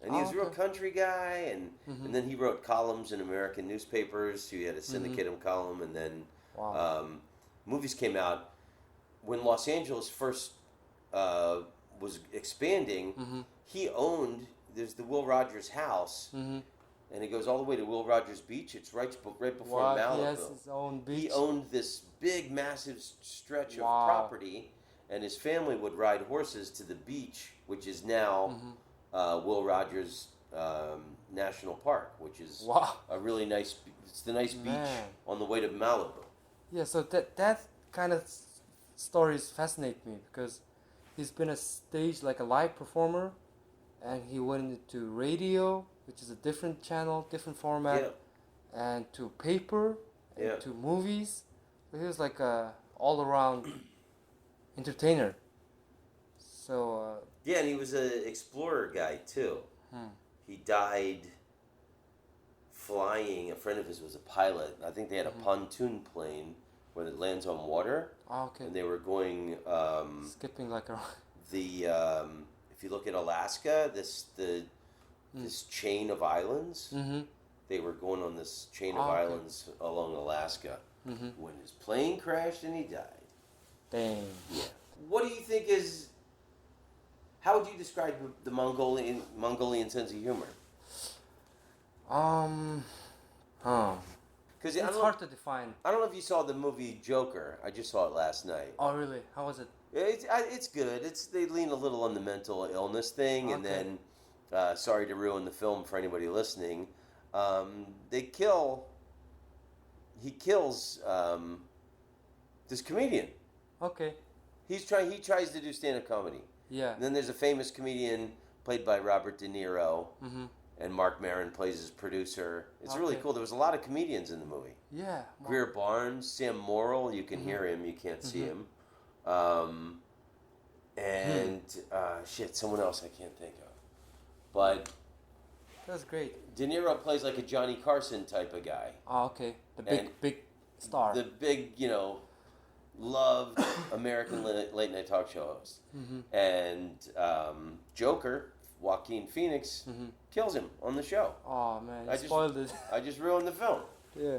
and he was a real country guy. And then he wrote columns in American newspapers. He had a syndicated column, and then movies came out when Los Angeles first was expanding. He owned. There's the Will Rogers house. And it goes all the way to Will Rogers Beach. It's right before Wow, Malibu. he has his own beach. He owned this big, massive stretch of Wow. property, and his family would ride horses to the beach, which is now Will Rogers National Park, which is Wow. a really nice. It's the nice beach Man. on the way to Malibu. Yeah, so that kind of stories fascinate me because he's been a stage like a live performer, and he went into radio, which is a different channel, different format, and to paper, and Yeah. to movies. So he was like a all-around entertainer. So Yeah, and he was an explorer guy too. He died flying. A friend of his was a pilot. I think they had a pontoon plane where it lands on water, okay, and they were going. skipping like a If you look at Alaska, this chain of islands, they were going on this chain of Okay. islands along Alaska when his plane crashed and he died. dang. Yeah. What do you think is? How would you describe the Mongolian sense of humor? Because It's hard to define. I don't know if you saw the movie Joker. I just saw it last night. Oh, really? How was it? It's good. They lean a little on the mental illness thing, and Okay. then sorry to ruin the film for anybody listening. He kills this comedian. Okay. He tries to do stand-up comedy. Yeah. And then there's a famous comedian played by Robert De Niro, and Mark Maron plays his producer. It's really Okay. cool. There was a lot of comedians in the movie. Yeah. Greer Barnes, Sam Morrill. You can hear him. You can't see him. Someone else I can't think of. But That's great. De Niro plays like a Johnny Carson type of guy. Oh, okay. The And big star. The big, loved American late night talk show host. And Joker, Joaquin Phoenix, kills him on the show. Oh man, I you just- spoiled it. I just ruined the film. Yeah.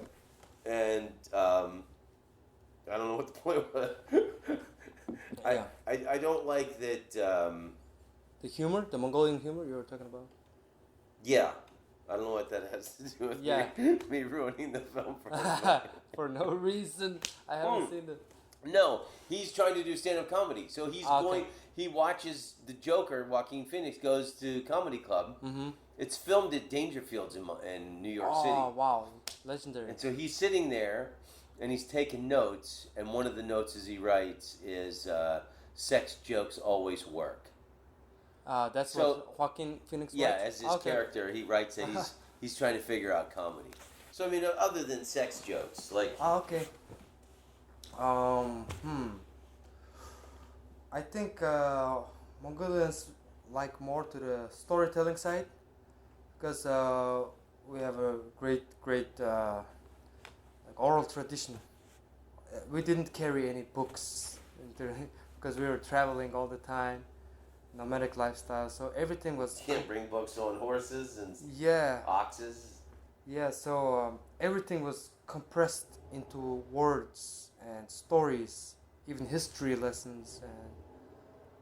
And I don't know what the point was. Yeah. I don't like that. The humor, the Mongolian humor you were talking about. Yeah, I don't know what that has to do with Yeah. me ruining the film for everybody. For no reason, I haven't seen it. No, he's trying to do stand-up comedy. So he's Okay. going. He watches the Joker. Joaquin Phoenix goes to comedy club. Mm-hmm. It's filmed at Dangerfields in New York Oh City. wow, legendary. And so he's sitting there, and he's taking notes. And one of the notes as he writes is, "Sex jokes always work." That's so- what Joaquin Phoenix. Yeah, writes? as his character, he writes that he's trying to figure out comedy. So I mean, other than sex jokes, like Okay. I think Mongolians like more to the storytelling side. because we have a great like oral tradition. We didn't carry any books because we were traveling all the time, nomadic lifestyle. So everything was You can't bring books on horses and yeah oxes. yeah. So everything was compressed into words and stories, even history lessons and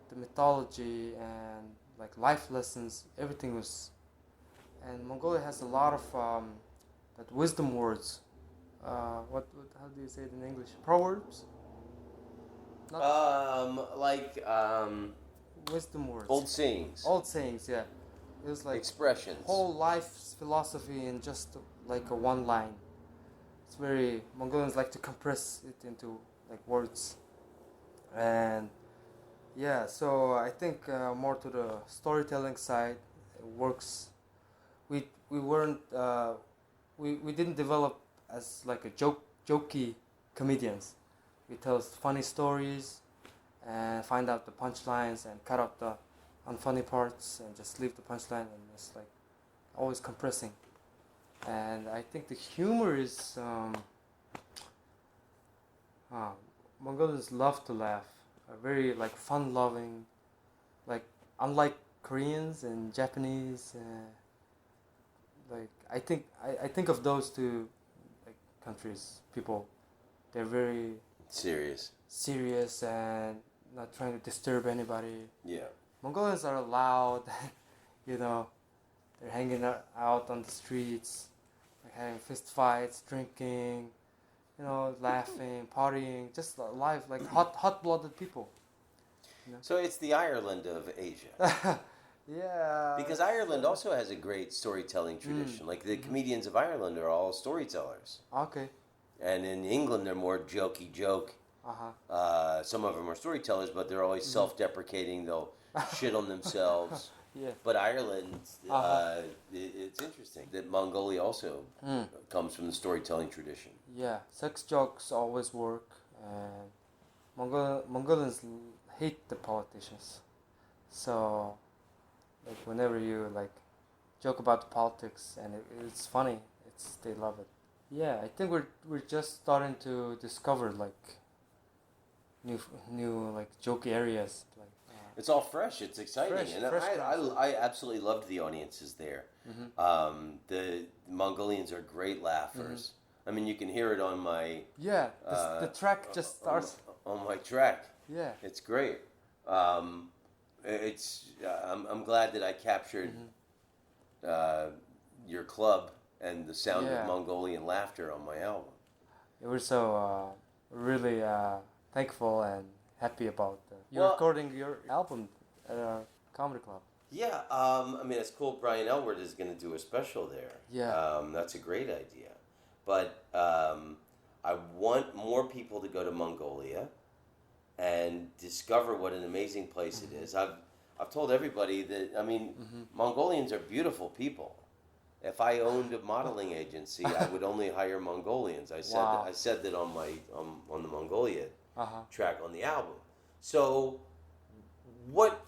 the mythology and like life lessons. Everything was, and Mongolia has a lot of that wisdom words. What how do you say it in English? Proverbs. Not Like wisdom words. old sayings, Old sayings. Yeah, it was like expressions. whole life's philosophy in just like a one line. It's very Mongolians like to compress it into like words, and yeah. So I think more to the storytelling side it works. We weren't we didn't develop as like a jokey comedians. We tell funny stories and find out the punchlines and cut out the unfunny parts and just leave the punchline and it's like always compressing. And I think the humor is Mongolians love to laugh, are very like fun loving, like unlike Koreans and Japanese. Like I think of those two like countries people, they're very serious and not trying to disturb anybody. Yeah. Mongolians are loud, you know, they're hanging out on the streets, like having fist fights, drinking, you know, laughing, partying, just life like hot-blooded people. You know? So it's the Ireland of Asia. Yeah. Because Ireland also has a great storytelling tradition. Like the comedians of Ireland are all storytellers. Okay. And in England, they're more jokey joke. Some of them are storytellers, but they're always self-deprecating. They'll shit on themselves. Yeah. But Ireland, it's interesting that Mongolia also comes from the storytelling tradition. Yeah, sex jokes always work, and Mongolians hate the politicians. So, like whenever you like joke about the politics and it's funny, they love it. Yeah, I think we're just starting to discover like new like jokey areas. Like it's all fresh. It's exciting, fresh I absolutely loved the audiences there. The Mongolians are great laughers. I mean, you can hear it on my the track just starts on my track. Yeah, it's great. I'm glad that I captured your club and the sound of Mongolian laughter on my album. We're so really thankful and happy about you recording your album at our comedy club. Yeah, I mean, it's cool. Brian Elwood is going to do a special there. Yeah. That's a great idea. But I want more people to go to Mongolia and discover what an amazing place it is. I've told everybody that, I mean, Mongolians are beautiful people. If I owned a modeling agency, I would only hire Mongolians. I said that on my on the Mongolia track on the album. So, what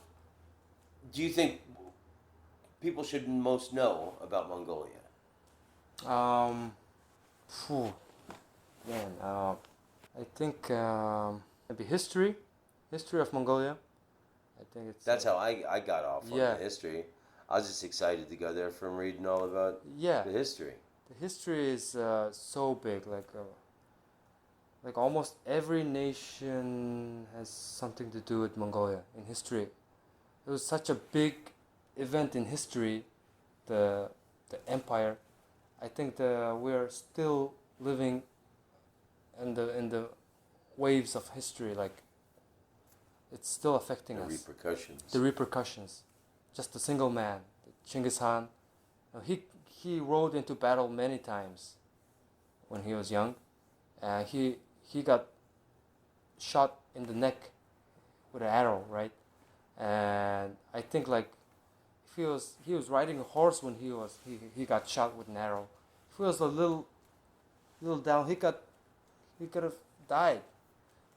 do you think people should most know about Mongolia? I think maybe history of Mongolia. I think that's how I got off on the history. I was just excited to go there from reading all about the history. The history is so big, like almost every nation has something to do with Mongolia in history. It was such a big event in history, the empire. I think we are still living in the waves of history. Like it's still affecting us. The repercussions. Just a single man, Genghis Khan. He rode into battle many times when he was young. He got shot in the neck with an arrow, right? And I think like if he was riding a horse when he got shot with an arrow. If he was a little down, he could have died.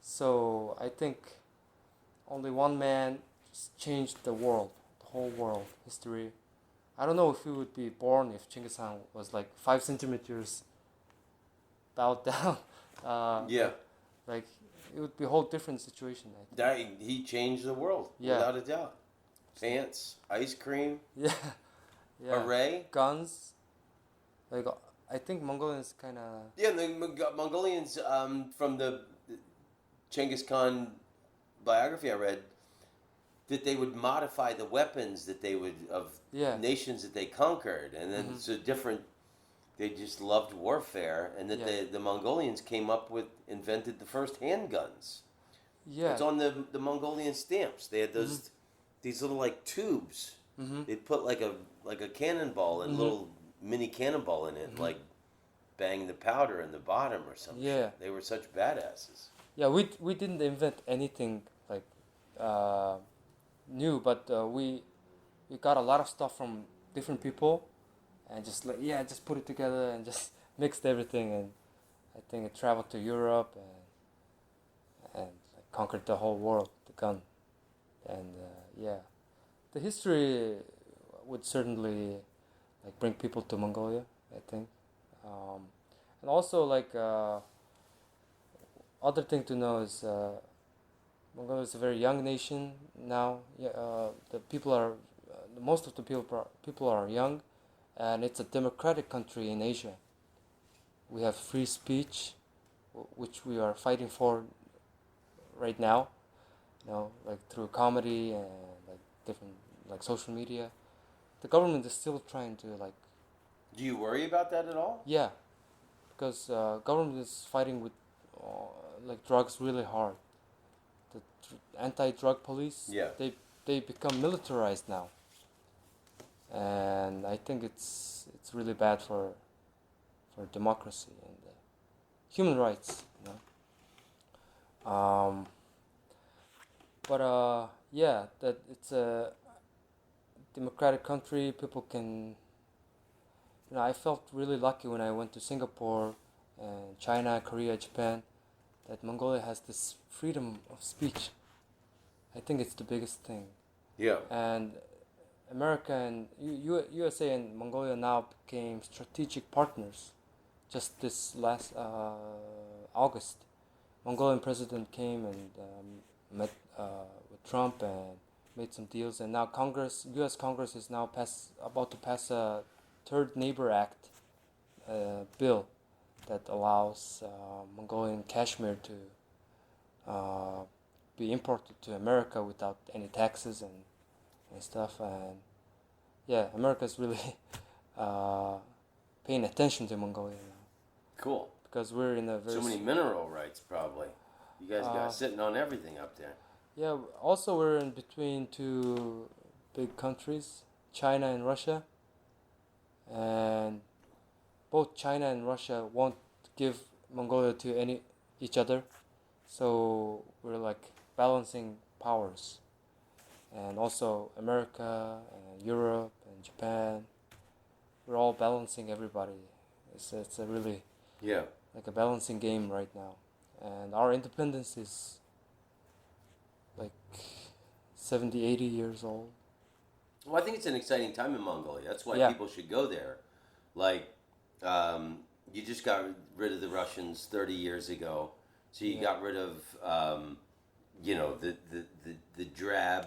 So I think only one man changed the world, the whole world, history. I don't know if we would be born if Genghis Khan was like 5 centimeters bowed down. Yeah. Like it would be a whole different situation. I think. He changed the world, Yeah. without a doubt. Pants, ice cream, Yeah, yeah. array. Guns. Like I think Mongolians kind of. Yeah, the Mongolians, from the Genghis Khan biography I read, that they would modify the weapons that they would of Yeah. nations that they conquered, and then so different. They just loved warfare, and that Yeah. the Mongolians invented the first handguns. Yeah. It's on the Mongolian stamps. They had these little like tubes. They'd put like a cannonball and little mini cannonball in it, and like bang the powder in the bottom or something. Yeah. They were such badasses. Yeah, we didn't invent anything like new, but we got a lot of stuff from different people, and just like just put it together and just mixed everything, and I think it traveled to Europe and like, conquered the whole world. The gun, and the history would certainly like bring people to Mongolia. I think, and also like. Other thing to know is Mongolia is a very young nation now. The people are most of the people are young, and it's a democratic country in Asia. We have free speech, which we are fighting for right now. You know, like through comedy and like different like social media. The government is still trying to like. Do you worry about that at all? Yeah, because government is fighting with. Like drugs really hard. The anti-drug police. Yeah. They become militarized now. And I think it's really bad for democracy and human rights. You know. But that it's a democratic country. People can. You know, I felt really lucky when I went to Singapore and China, Korea, Japan. That Mongolia has this freedom of speech. I think it's the biggest thing. Yeah. And America and USA and Mongolia now became strategic partners. Just this last August, Mongolian president came and met with Trump and made some deals. And now U.S. Congress is now about to pass a Third Neighbor Act bill that allows Mongolian cashmere to be imported to America without any taxes and stuff. And yeah, America's really paying attention to Mongolia now. Cool. Because we're in a very... So many mineral rights, probably. You guys got sitting on everything up there. Yeah, also we're in between two big countries, China and Russia. And both China and Russia won't give Mongolia to each other, so we're like balancing powers, and also America and Europe and Japan, we're all balancing everybody. It's a really like a balancing game right now, and our independence is like 70, 80 years old. Well, I think it's an exciting time in Mongolia. That's why people should go there. Like, you just got rid of the Russians 30 years ago, so you got rid of, the drab,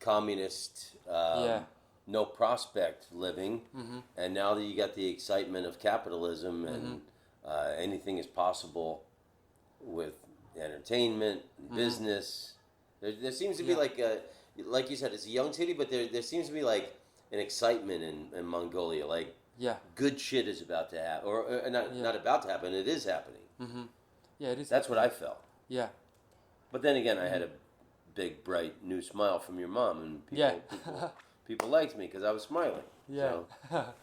communist, no prospect living, and now that you got the excitement of capitalism and anything is possible with entertainment, business. There seems to be like you said, it's a young city, but there seems to be like an excitement in Mongolia. Like, good shit is about to happen, or not about to happen. It is happening. Yeah, it is. That's what I felt. Yeah. But then again, I had a big, bright, new smile from your mom, and people liked me because I was smiling. Yeah. So.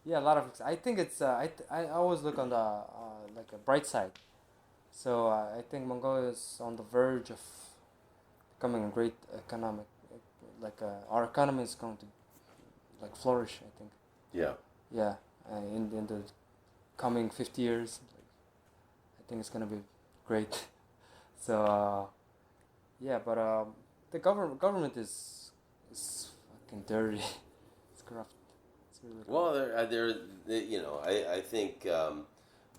Yeah, a lot of. I think it's. I always look on the like a bright side. So I think Mongolia is on the verge of becoming a great economic. Our economy is going to like flourish. I think. Yeah. Yeah, in the coming 50 years, I think it's gonna be great. So but the government is fucking dirty. It's It's corrupt. It's really corrupt. Well, I think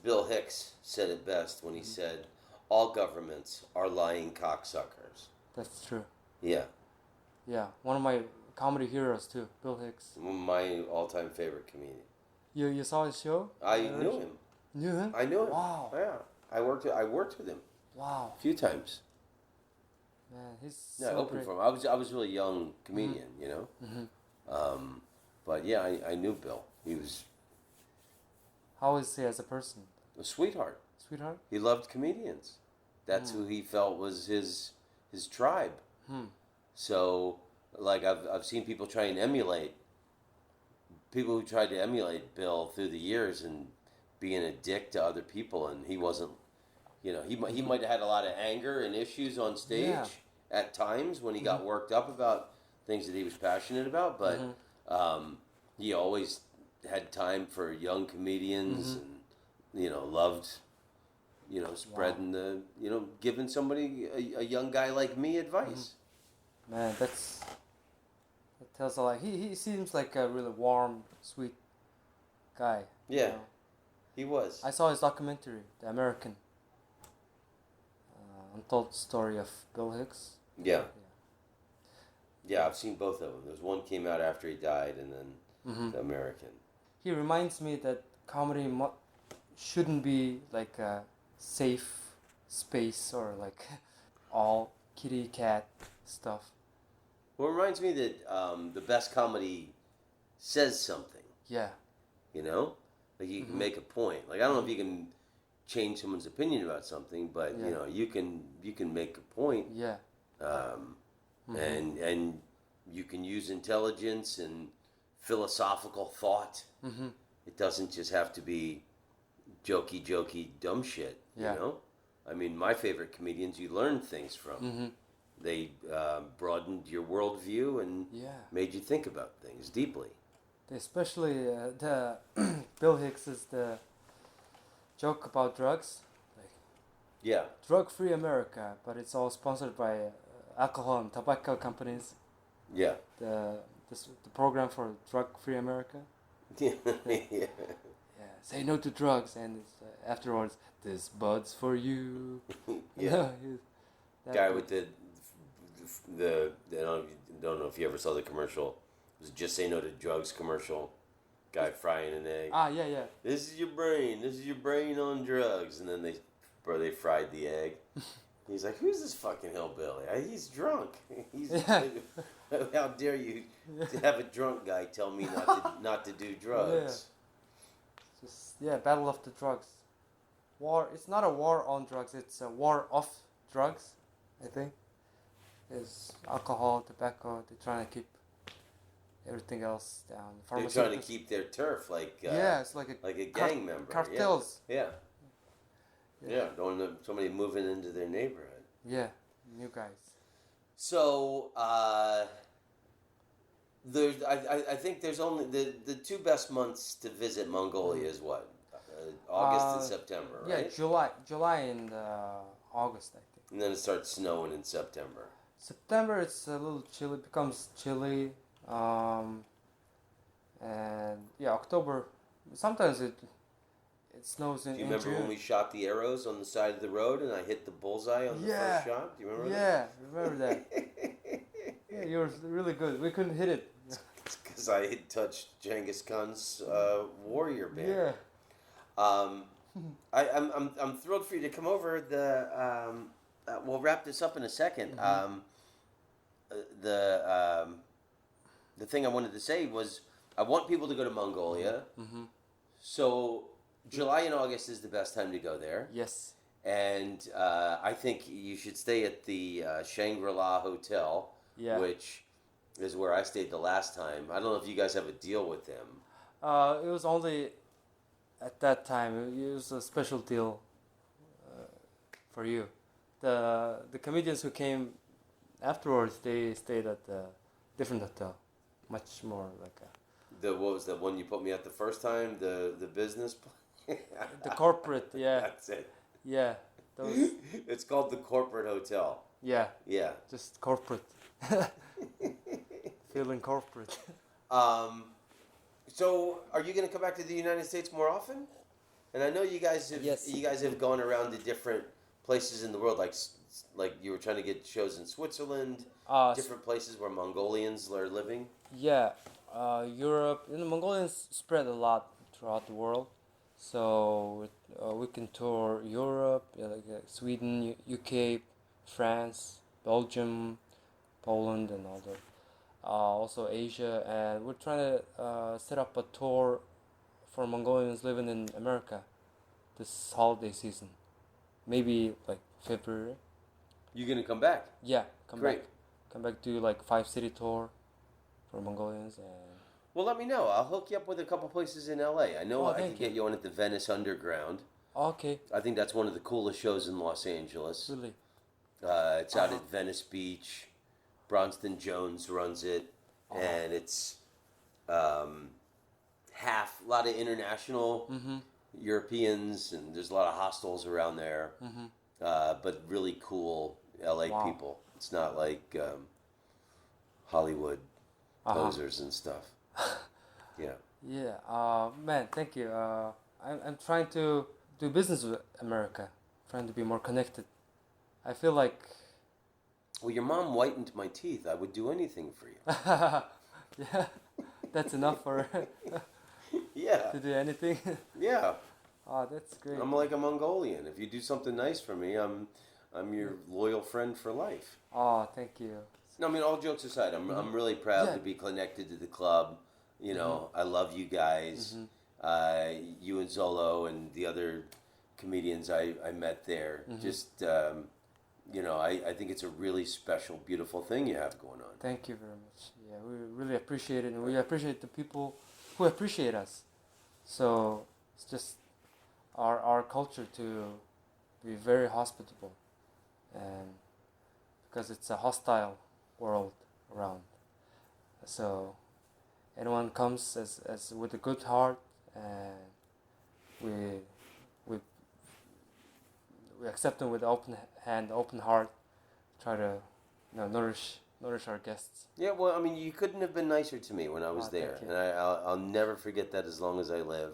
Bill Hicks said it best when he said, "All governments are lying cocksuckers." That's true. Yeah, Yeah, one of my comedy heroes too, Bill Hicks. my all-time favorite comedian. You saw his show? I knew him. Knew him? I knew him. Wow. Yeah, I worked with him Wow. a few times. Man, he's Yeah, I so opened great. for him. I was a really young comedian, you know. But yeah, I knew Bill. He was How is he as a person? a sweetheart. Sweetheart? He loved comedians. That's who he felt was his tribe. So, like I've seen people try and emulate people who tried to emulate Bill through the years and being a dick to other people, and he wasn't. He might have had a lot of anger and issues on stage at times when he got worked up about things that he was passionate about, but he always had time for young comedians and loved spreading giving somebody a young guy like me advice. Man, that tells a lot. He seems like a really warm, sweet guy. Yeah, he was. I saw his documentary, The American. Untold Story of Bill Hicks. Yeah, I've seen both of them. There's one came out after he died, and then The American. He reminds me that comedy shouldn't be like a safe space or like all kitty cat stuff. Well, it reminds me that the best comedy says something. Yeah. Like you can make a point. Like I don't know if you can change someone's opinion about something, but you can make a point. Yeah. And you can use intelligence and philosophical thought. It doesn't just have to be jokey dumb shit. I mean, my favorite comedians you learn things from. They broadened your worldview and made you think about things deeply. Especially the Bill Hicks is the joke about drugs. Yeah. Drug-free America, but it's all sponsored by alcohol and tobacco companies. Yeah. The program for drug-free America. Yeah. Say no to drugs, and it's, afterwards, this bud's for you. Yeah. Guy with the I don't know if you ever saw the commercial. It was Just Say No to Drugs commercial. Guy frying an egg. Ah, yeah. This is your brain. This is your brain on drugs. And then they fried the egg. He's like, who's this fucking hillbilly? He's drunk. How dare you have a drunk guy tell me not to do drugs? Battle of the drugs. War. It's not a war on drugs. It's a war of drugs, I think. Is alcohol, tobacco. They're trying to keep everything else down. They're trying to keep their turf, it's like a gang member. Cartels. Yeah. Don't want somebody moving into their neighborhood. Yeah, new guys. So, I think there's only the two best months to visit Mongolia is what? August and September, right? Yeah, July and August, I think. And then it starts snowing in September. September, it's a little chilly, becomes chilly. And October, sometimes it snows in Do you remember June. when we shot the arrows on the side of the road and I hit the bullseye on the first shot? Do you remember that? Yeah, remember that. You were really good. We couldn't hit it. It's because I had touched Genghis Khan's warrior band. Yeah. I'm thrilled for you to come over. We'll wrap this up in a second. The thing I wanted to say was I want people to go to Mongolia. So July and August is the best time to go there. Yes. And I think you should stay at the Shangri-La Hotel, which is where I stayed the last time. I don't know if you guys have a deal with them. It was only at that time. It was a special deal for you. The comedians who came afterwards, they stayed at the different hotel, much more like a. What was the one you put me at the first time? The business. The corporate, yeah. That's it. Yeah, those. It's called the corporate hotel. Yeah. Yeah. Just corporate. Feeling corporate. So, are you going to come back to the United States more often? And I know Yes. you guys have gone around to different places in the world, like you were trying to get shows in Switzerland, different places where Mongolians are living. Yeah, Europe. Mongolians spread a lot throughout the world, so we can tour Europe, Sweden, UK, France, Belgium, Poland, and all that. Also Asia, and we're trying to set up a tour for Mongolians living in America this holiday season. Maybe like February. You going to come back? Yeah, come Great. back. Come back, do like 5 city tour for Mongolians and. Well, let me know. I'll hook you up with a couple places in LA. I know I can get you on at the Venice Underground. Okay. I think that's one of the coolest shows in Los Angeles. Really? It's out at Venice Beach. Bronston Jones runs it, and it's a lot of international Europeans, and there's a lot of hostels around there, but really cool LA people. It's not like Hollywood posers and stuff. Yeah. Yeah. Man, thank you. I'm trying to do business with America, trying to be more connected. I feel like. Well, your mom whitened my teeth. I would do anything for you. Yeah, that's enough for Yeah. to do anything. Yeah. Oh, that's great. I'm like a Mongolian. If you do something nice for me, I'm your loyal friend for life. Oh, thank you. No, I mean, all jokes aside, I'm really proud to be connected to the club. You know, I love you guys. You and Zolo and the other comedians I met there. Just, I think it's a really special, beautiful thing you have going on. Thank you very much. Yeah, we really appreciate it, and we appreciate the people who appreciate us. So it's just our culture to be very hospitable, and because it's a hostile world around, so anyone comes as with a good heart, and we accept them with open hand, open heart. Try to nourish our guests. Yeah, well, I mean, you couldn't have been nicer to me when I was there, thank you. and I'll never forget that as long as I live.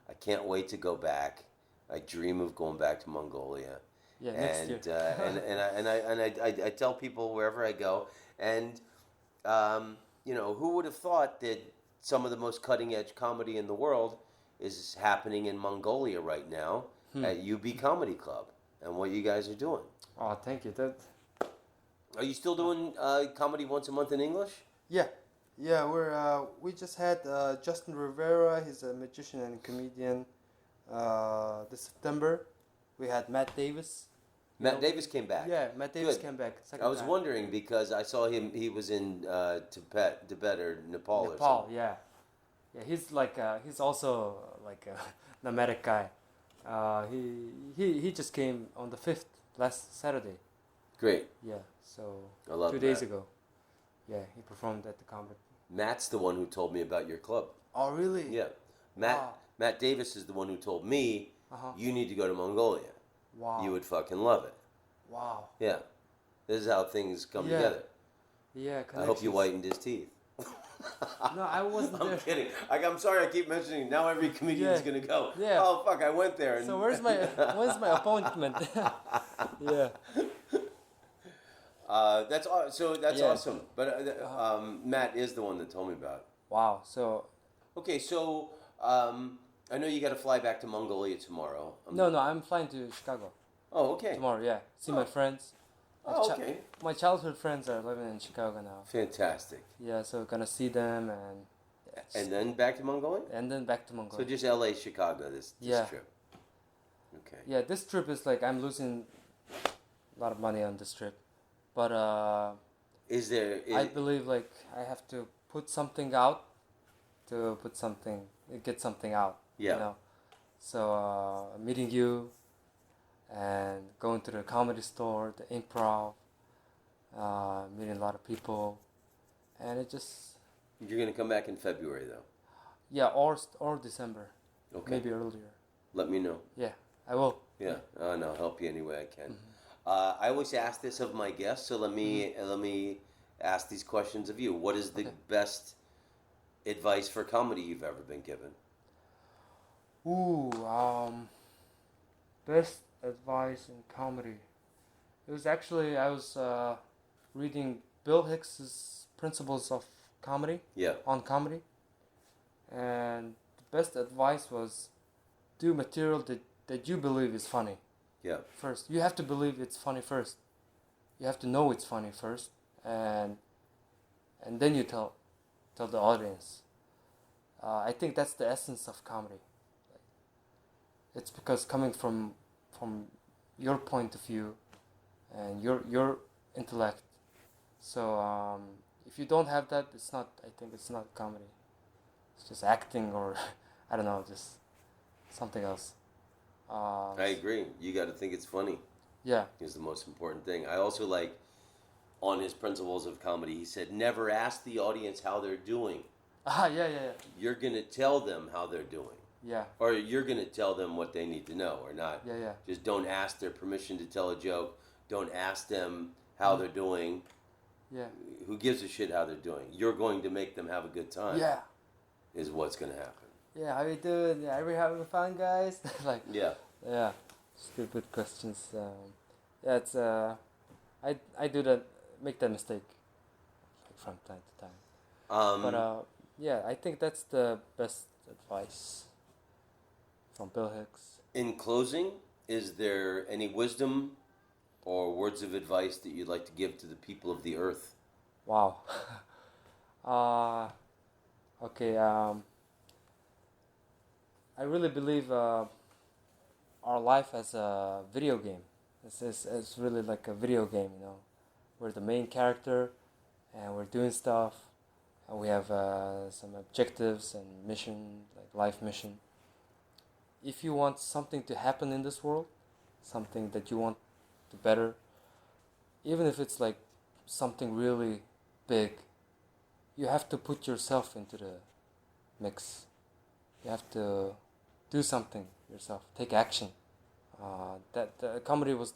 I can't wait to go back. I dream of going back to Mongolia. Yeah, next year. I tell people wherever I go, and who would have thought that some of the most cutting edge comedy in the world is happening in Mongolia right now at UB Comedy Club, and what you guys are doing. Oh, thank you. Are you still doing comedy once a month in English? Yeah, we just had Justin Rivera. He's a magician and comedian. This September, we had Matt Davis. Matt Davis came back. Yeah, Matt Davis Good. came back. I was wondering because I saw him. He was in Tibet or Nepal or Nepal, something. yeah. He's like he's also like a nomadic guy. He just came on the 5th last Saturday. Great. Yeah, so I love 2 days Matt. ago. Yeah, he performed at the comedy. Matt's the one who told me about your club. Oh, really? Yeah, Matt Davis is the one who told me you need to go to Mongolia. Wow. You would fucking love it. Wow. Yeah, this is how things come together. Yeah. I hope you whitened his teeth. No, I wasn't there. I'm kidding. I'm sorry. I keep mentioning. Now every comedian's gonna go. Yeah. Oh fuck! I went there. And So where's my appointment? Yeah. That's awesome. But Matt is the one that told me about it. Wow. So. Okay, so I know you got to fly back to Mongolia tomorrow. No, I'm flying to Chicago Oh, okay. tomorrow. Yeah, see my friends. Okay. My childhood friends are living in Chicago now. Fantastic. Yeah, so gonna see them And then back to Mongolia? and then back to Mongolia. So just LA, Chicago this trip. Okay. Yeah, this trip is like I'm losing a lot of money on this trip, but I believe like I have to put something out to get something out. Yeah. You know? So meeting you and going to the comedy store, the improv, meeting a lot of people, and it just. You're gonna come back in February though. Yeah, or December. Okay. Maybe earlier. Let me know. Yeah, I will. Yeah, and I'll help you any way I can. I always ask this of my guests, so let me ask these questions of you. What is the best advice for comedy you've ever been given? Ooh, best advice in comedy. It was actually I was reading Bill Hicks's Principles of Comedy Yeah. on comedy, and the best advice was do material that you believe is funny. Yeah. First, you have to believe it's funny first. You have to know it's funny first, and then you tell the audience. I think that's the essence of comedy. It's because coming from your point of view and your intellect. So if you don't have that, it's not. I think it's not comedy. It's just acting or I don't know, just something else. I agree. You got to think it's funny. Yeah. Is the most important thing. I also like on his Principles of Comedy, he said, never ask the audience how they're doing. Yeah. You're going to tell them how they're doing. Yeah. Or you're going to tell them what they need to know or not. Yeah. Just don't ask their permission to tell a joke. Don't ask them how they're doing. Yeah. Who gives a shit how they're doing? You're going to make them have a good time. Yeah. Is what's going to happen. Yeah, how you doing? Yeah, are we having fun, guys? Like. Yeah. Yeah. Stupid questions. Yeah, it's I do that, make that mistake, like, from time to time. But yeah, I think that's the best advice from Bill Hicks. In closing, is there any wisdom or words of advice that you'd like to give to the people of the earth? Wow. Okay. I really believe our life as a video game. It's really like a video game, you know. We're the main character, and we're doing stuff, and we have some objectives and mission, like life mission. If you want something to happen in this world, something that you want to better, even if it's like something really big, you have to put yourself into the mix. You have to do something yourself, take action. That the comedy was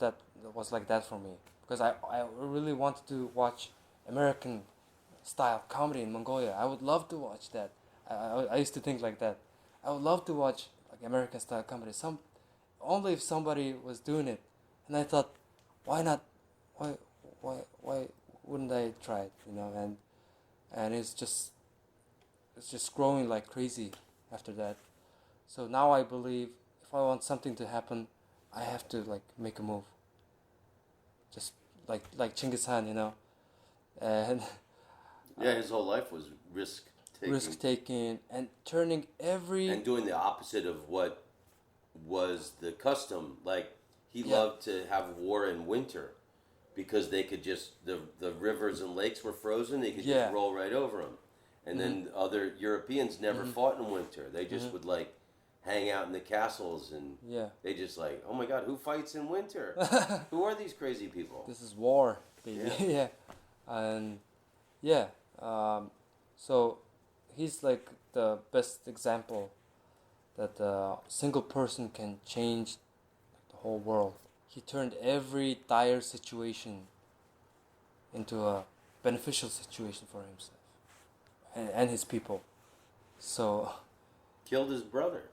like that for me, because I really wanted to watch American style comedy in Mongolia. I would love to watch that. I used to think like that. I would love to watch like American style comedy. Only if somebody was doing it, and I thought, why not? Why wouldn't I try it? You know, and it's just growing like crazy after that. So now I believe if I want something to happen, I have to like make a move. Just like Chinggis Khan, you know, and yeah, his whole life was risk taking and turning every and doing the opposite of what was the custom. Like he loved to have war in winter because they could just the rivers and lakes were frozen. They could just roll right over them. And then other Europeans never fought in winter. They just would like hang out in the castles and they just like, oh my God, who fights in winter? Who are these crazy people? This is war, baby. Yeah. And so he's like the best example that a single person can change the whole world. He turned every dire situation into a beneficial situation for himself and his people. So Killed his brother.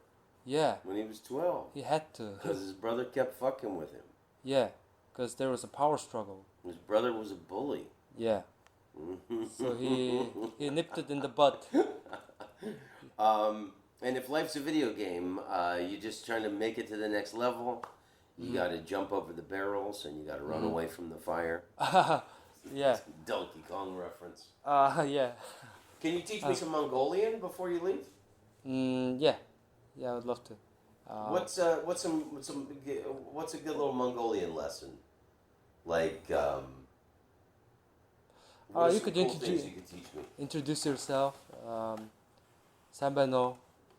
Yeah. When he was 12. He had to. Because his brother kept fucking with him. Yeah, because there was a power struggle. His brother was a bully. Yeah. So he nipped it in the bud. And if life's a video game, you're just trying to make it to the next level. You got to jump over the barrels and you got to run away from the fire. Yeah. Donkey Kong reference. Yeah. Can you teach me some Mongolian before you leave? Yeah. Yeah, I would love to. What's a good little Mongolian lesson? Like, what are you some could cool things you could teach me? introduce yourself. Sambeno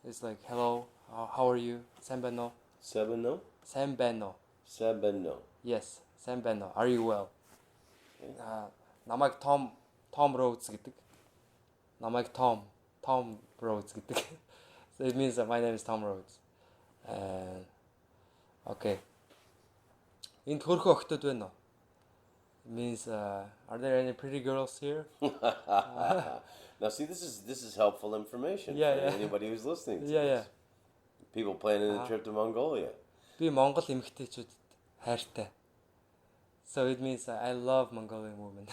is like hello. How are you? Sambeno. Sabeno? Sambeno. Sabeno. Yes, Sambeno. Are you well? Okay. Намайг Tom Rhodes гэдэг. Намайг Tom Rhodes гэдэг. So it means that my name is Tom Rhodes. Okay. Энд хөрхөн охтод байна уу? It means, are there any pretty girls here? Now, see, this is helpful information Yeah, for yeah. anybody who's listening to Yeah, yeah. this. People planning a Ah. trip to Mongolia. Би Монгол эмэгтэйчүүд хайртай. So it means I love Mongolian women.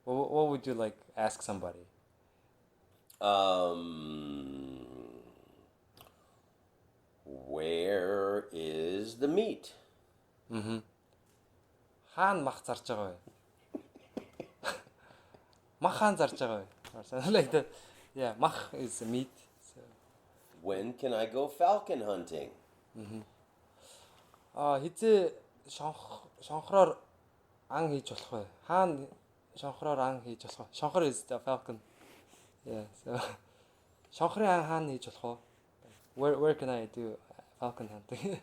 What would you like ask somebody? Where is the meat? Хаана мах зарж байгаа вэ? Мах хаана зарж байгаа вэ? Or something like that. Yeah, mach is meat. So. When can I go falcon hunting? Хизээ шонхороор ан хийж болох вэ? Хаана шонхороор ан хийж болох вэ? Шонхор is the falcon. Yeah, so шонхорын ан хаана хийж болох вэ? Where can I do falcon hunting?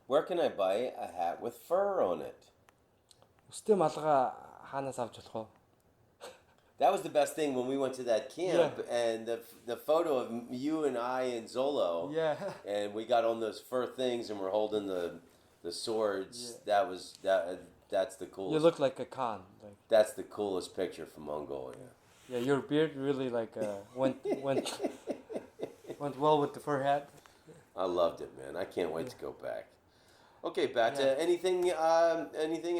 Where can I buy a hat with fur on it? Өстэй малгай хаанаас авч болох вэ? That was the best thing when we went to that camp, and the photo of you and I and Zolo, Yeah. and we got on those fur things and we're holding the swords. Yeah. That's the coolest. You look like a Khan. Like, That's the coolest picture from Mongolia. yeah, your beard really like went well with the fur hat. I loved it, man. I can't wait to go back. Okay, Bat. Yeah.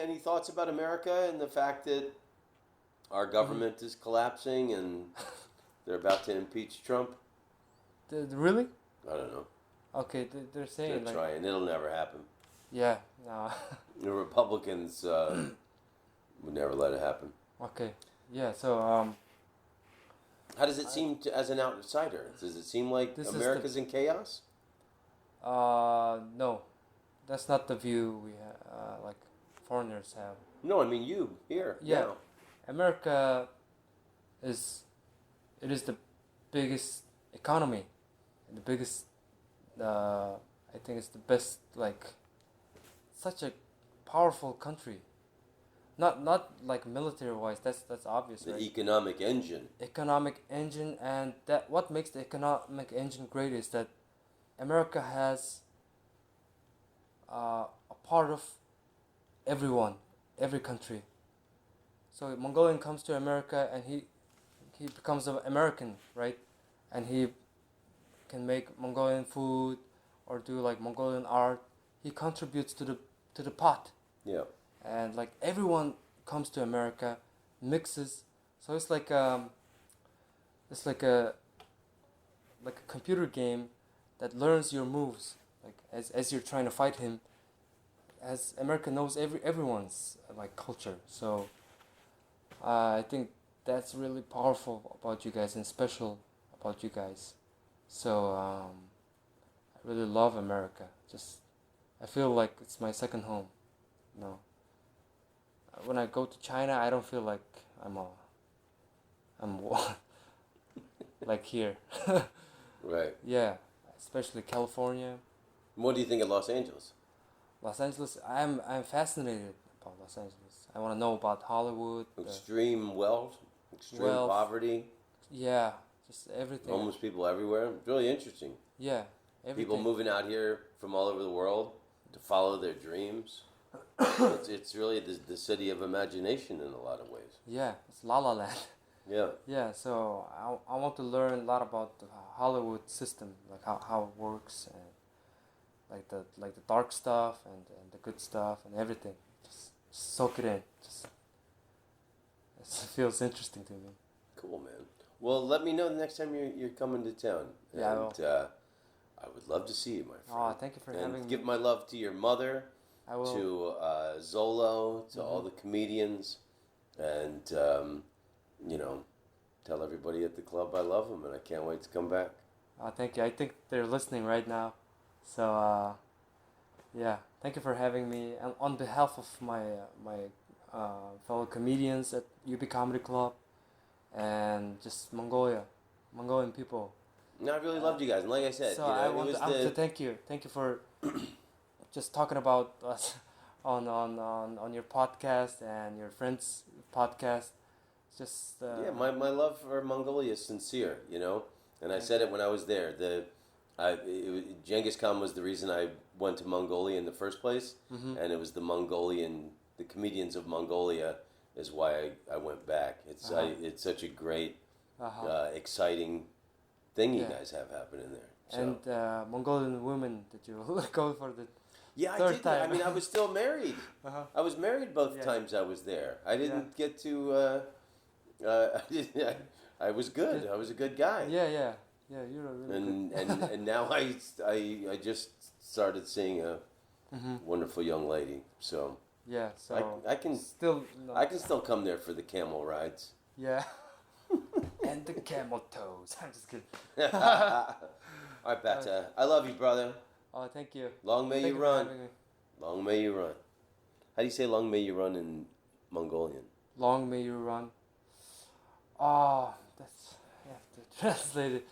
Any thoughts about America and the fact that our government is collapsing and they're about to impeach Trump? Really? I don't know. Okay, they're They're saying like, trying. It'll never happen. yeah, no. The Republicans would never let it happen. Okay, yeah. So How does it seem as an outsider? Does it seem like This is America's in chaos? no, that's not the view we like foreigners have. No, I mean you here. Yeah. Now. America is the biggest economy, the biggest. I think it's the best. Like, such a powerful country. Not like military wise. That's obvious. The right? economic engine. Economic engine, and that what makes the economic engine great is that America has a part of everyone, every country. So a Mongolian comes to America and he becomes an American, right? And he can make Mongolian food or do like Mongolian art. He contributes to the pot. Yeah. And like everyone comes to America, mixes. So it's like a computer game that learns your moves. Like as you're trying to fight him, as America knows everyone's like culture. So I think that's really powerful about you guys and special about you guys. So I really love America. I feel like it's my second home. No. When I go to China, I don't feel like I'm like here. Right. Yeah, especially California, What do you think of Los Angeles? Los Angeles. I'm fascinated about Los Angeles. I want to know about Hollywood. Extreme wealth, extreme wealth. poverty, Yeah, just everything. homeless people everywhere. It's really interesting. Yeah, everything. People moving out here from all over the world to follow their dreams. It's really the city of imagination in a lot of ways. Yeah, it's La La Land. Yeah. Yeah, so I want to learn a lot about the Hollywood system, like how it works, and like the dark stuff and the good stuff and everything. Just soak it in. It feels interesting to me. Cool, man. Well, let me know the next time you're coming to town. Yeah, I and will. I would love to see you, my friend. Oh, thank you for and having give me. my love to your mother, I will. to Zolo, to all the comedians, and tell everybody at the club I love them, and I can't wait to come back. Thank you. I think they're listening right now. So yeah, thank you for having me. And on behalf of my fellow comedians at UB Comedy Club, and just Mongolian people. No, I really loved you guys, and like I said, So I want to thank you. Thank you for just talking about us on your podcast and your friends' podcast. Just yeah, my love for Mongolia is sincere, and I said it when I was there. Genghis Khan was the reason I went to Mongolia in the first place, and it was the the comedians of Mongolia is why I went back. It's it's such a great, exciting thing you guys have happening there. So. And Mongolian women that you go for the Yeah, third I did. time. I mean, I was still married. I was married both times I was there. I didn't get to. I was good. I was a good guy. Yeah. You're a really good. And now I just started seeing a wonderful young lady. So so I can still I can still come there for the camel rides. Yeah. And the camel toes. I'm just kidding. All right, Bata. I love you, brother. Oh, thank you. Long may Thank you for run. having me. Long may you run. How do you say long may you run in Mongolian? Long may you run. Oh, that's I have to translate it.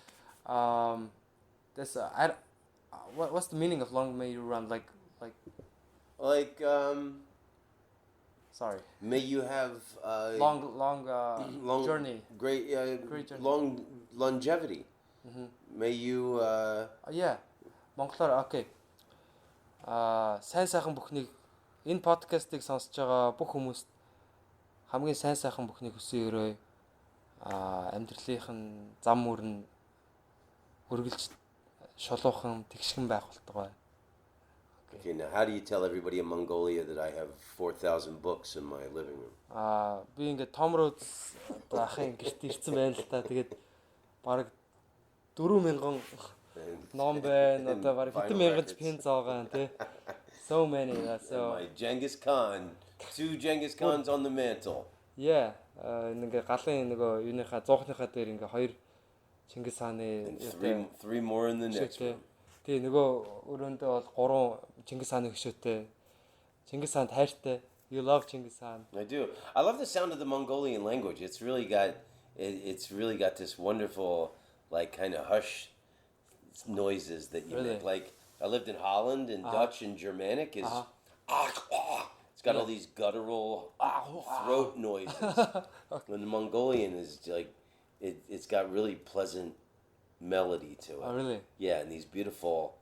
What's the meaning of long may you run? Like. Sorry. May you have long journey. Great journey. long longevity. May you. Yeah. Монголоор окей. Сайн сайхан бүхнийг энэ подкастыг сонсож байгаа бүх хүмүүст хамгийн сайн сайхан бүхнийг хүсье. Амьдралынх нь зам мөрн үргэлж шулуухан тэгшгэн байх болтугай. Okay, now how do you tell everybody in Mongolia that I have 4,000 books in my living room? Би ингээд Том Роуз ахын гэрт ирсэн байна л та. Тэгээд бараг 4,000 ном байна. Одоо бараг хэдэн мянган пен зоогаан тий. So many. So my Genghis Khan, 2 Genghis Khans on the mantle. Yeah. Ингээ галын нөгөө юуныхаа зуухныхаа дээр ингээ 2 Чингис хааны 3 more in the next room. Тэгээ нөгөө өрөөндөө бол 3 Чингис хааны хөшөөтэй. Чингис хаанд хайртай. You love Genghis Khan. I do. I love the sound of the Mongolian language. It's really got this wonderful like kind of hush noises that you make. Like I lived in Holland and Dutch and Germanic is it's got all these guttural throat noises. And the Mongolian is like it's got really pleasant melody to it. Oh, really? Yeah, and these beautiful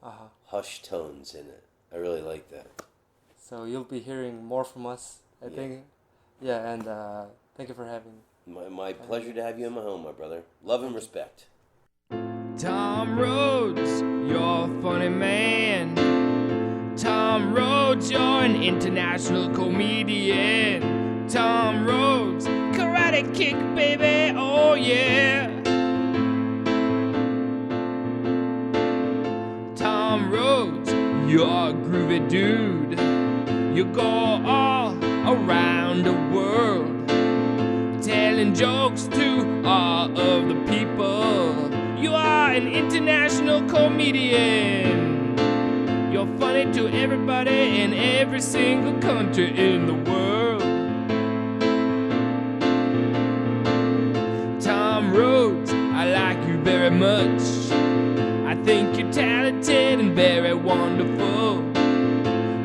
hush tones in it. I really like that. So you'll be hearing more from us, I think. Yeah, and thank you for having me. My pleasure to have you in my home, my brother. Love and respect. Tom Rhodes, you're a funny man. Tom Rhodes, you're an international comedian. Tom Rhodes, karate kick, baby, oh yeah. Tom Rhodes, you're a groovy dude. You go all around the world, telling jokes to all of the people. You are an international comedian. You're funny to everybody in every single country in the world. Tom Rhodes, I like you very much. I think you're talented and very wonderful.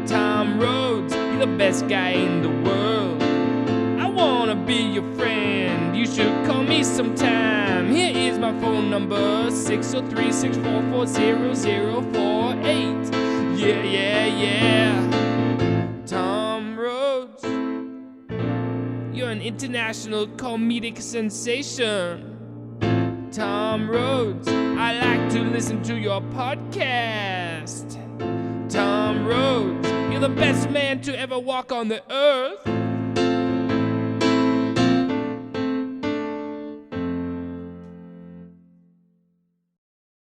Tom Rhodes, you're the best guy in the world. I wanna be your friend. You should call me sometime. Here is my phone number, 603-644-0048. Yeah. Tom Rhodes, you're an international comedic sensation. Tom Rhodes, I like to listen to your podcast. Tom Rhodes, you're the best man to ever walk on the earth.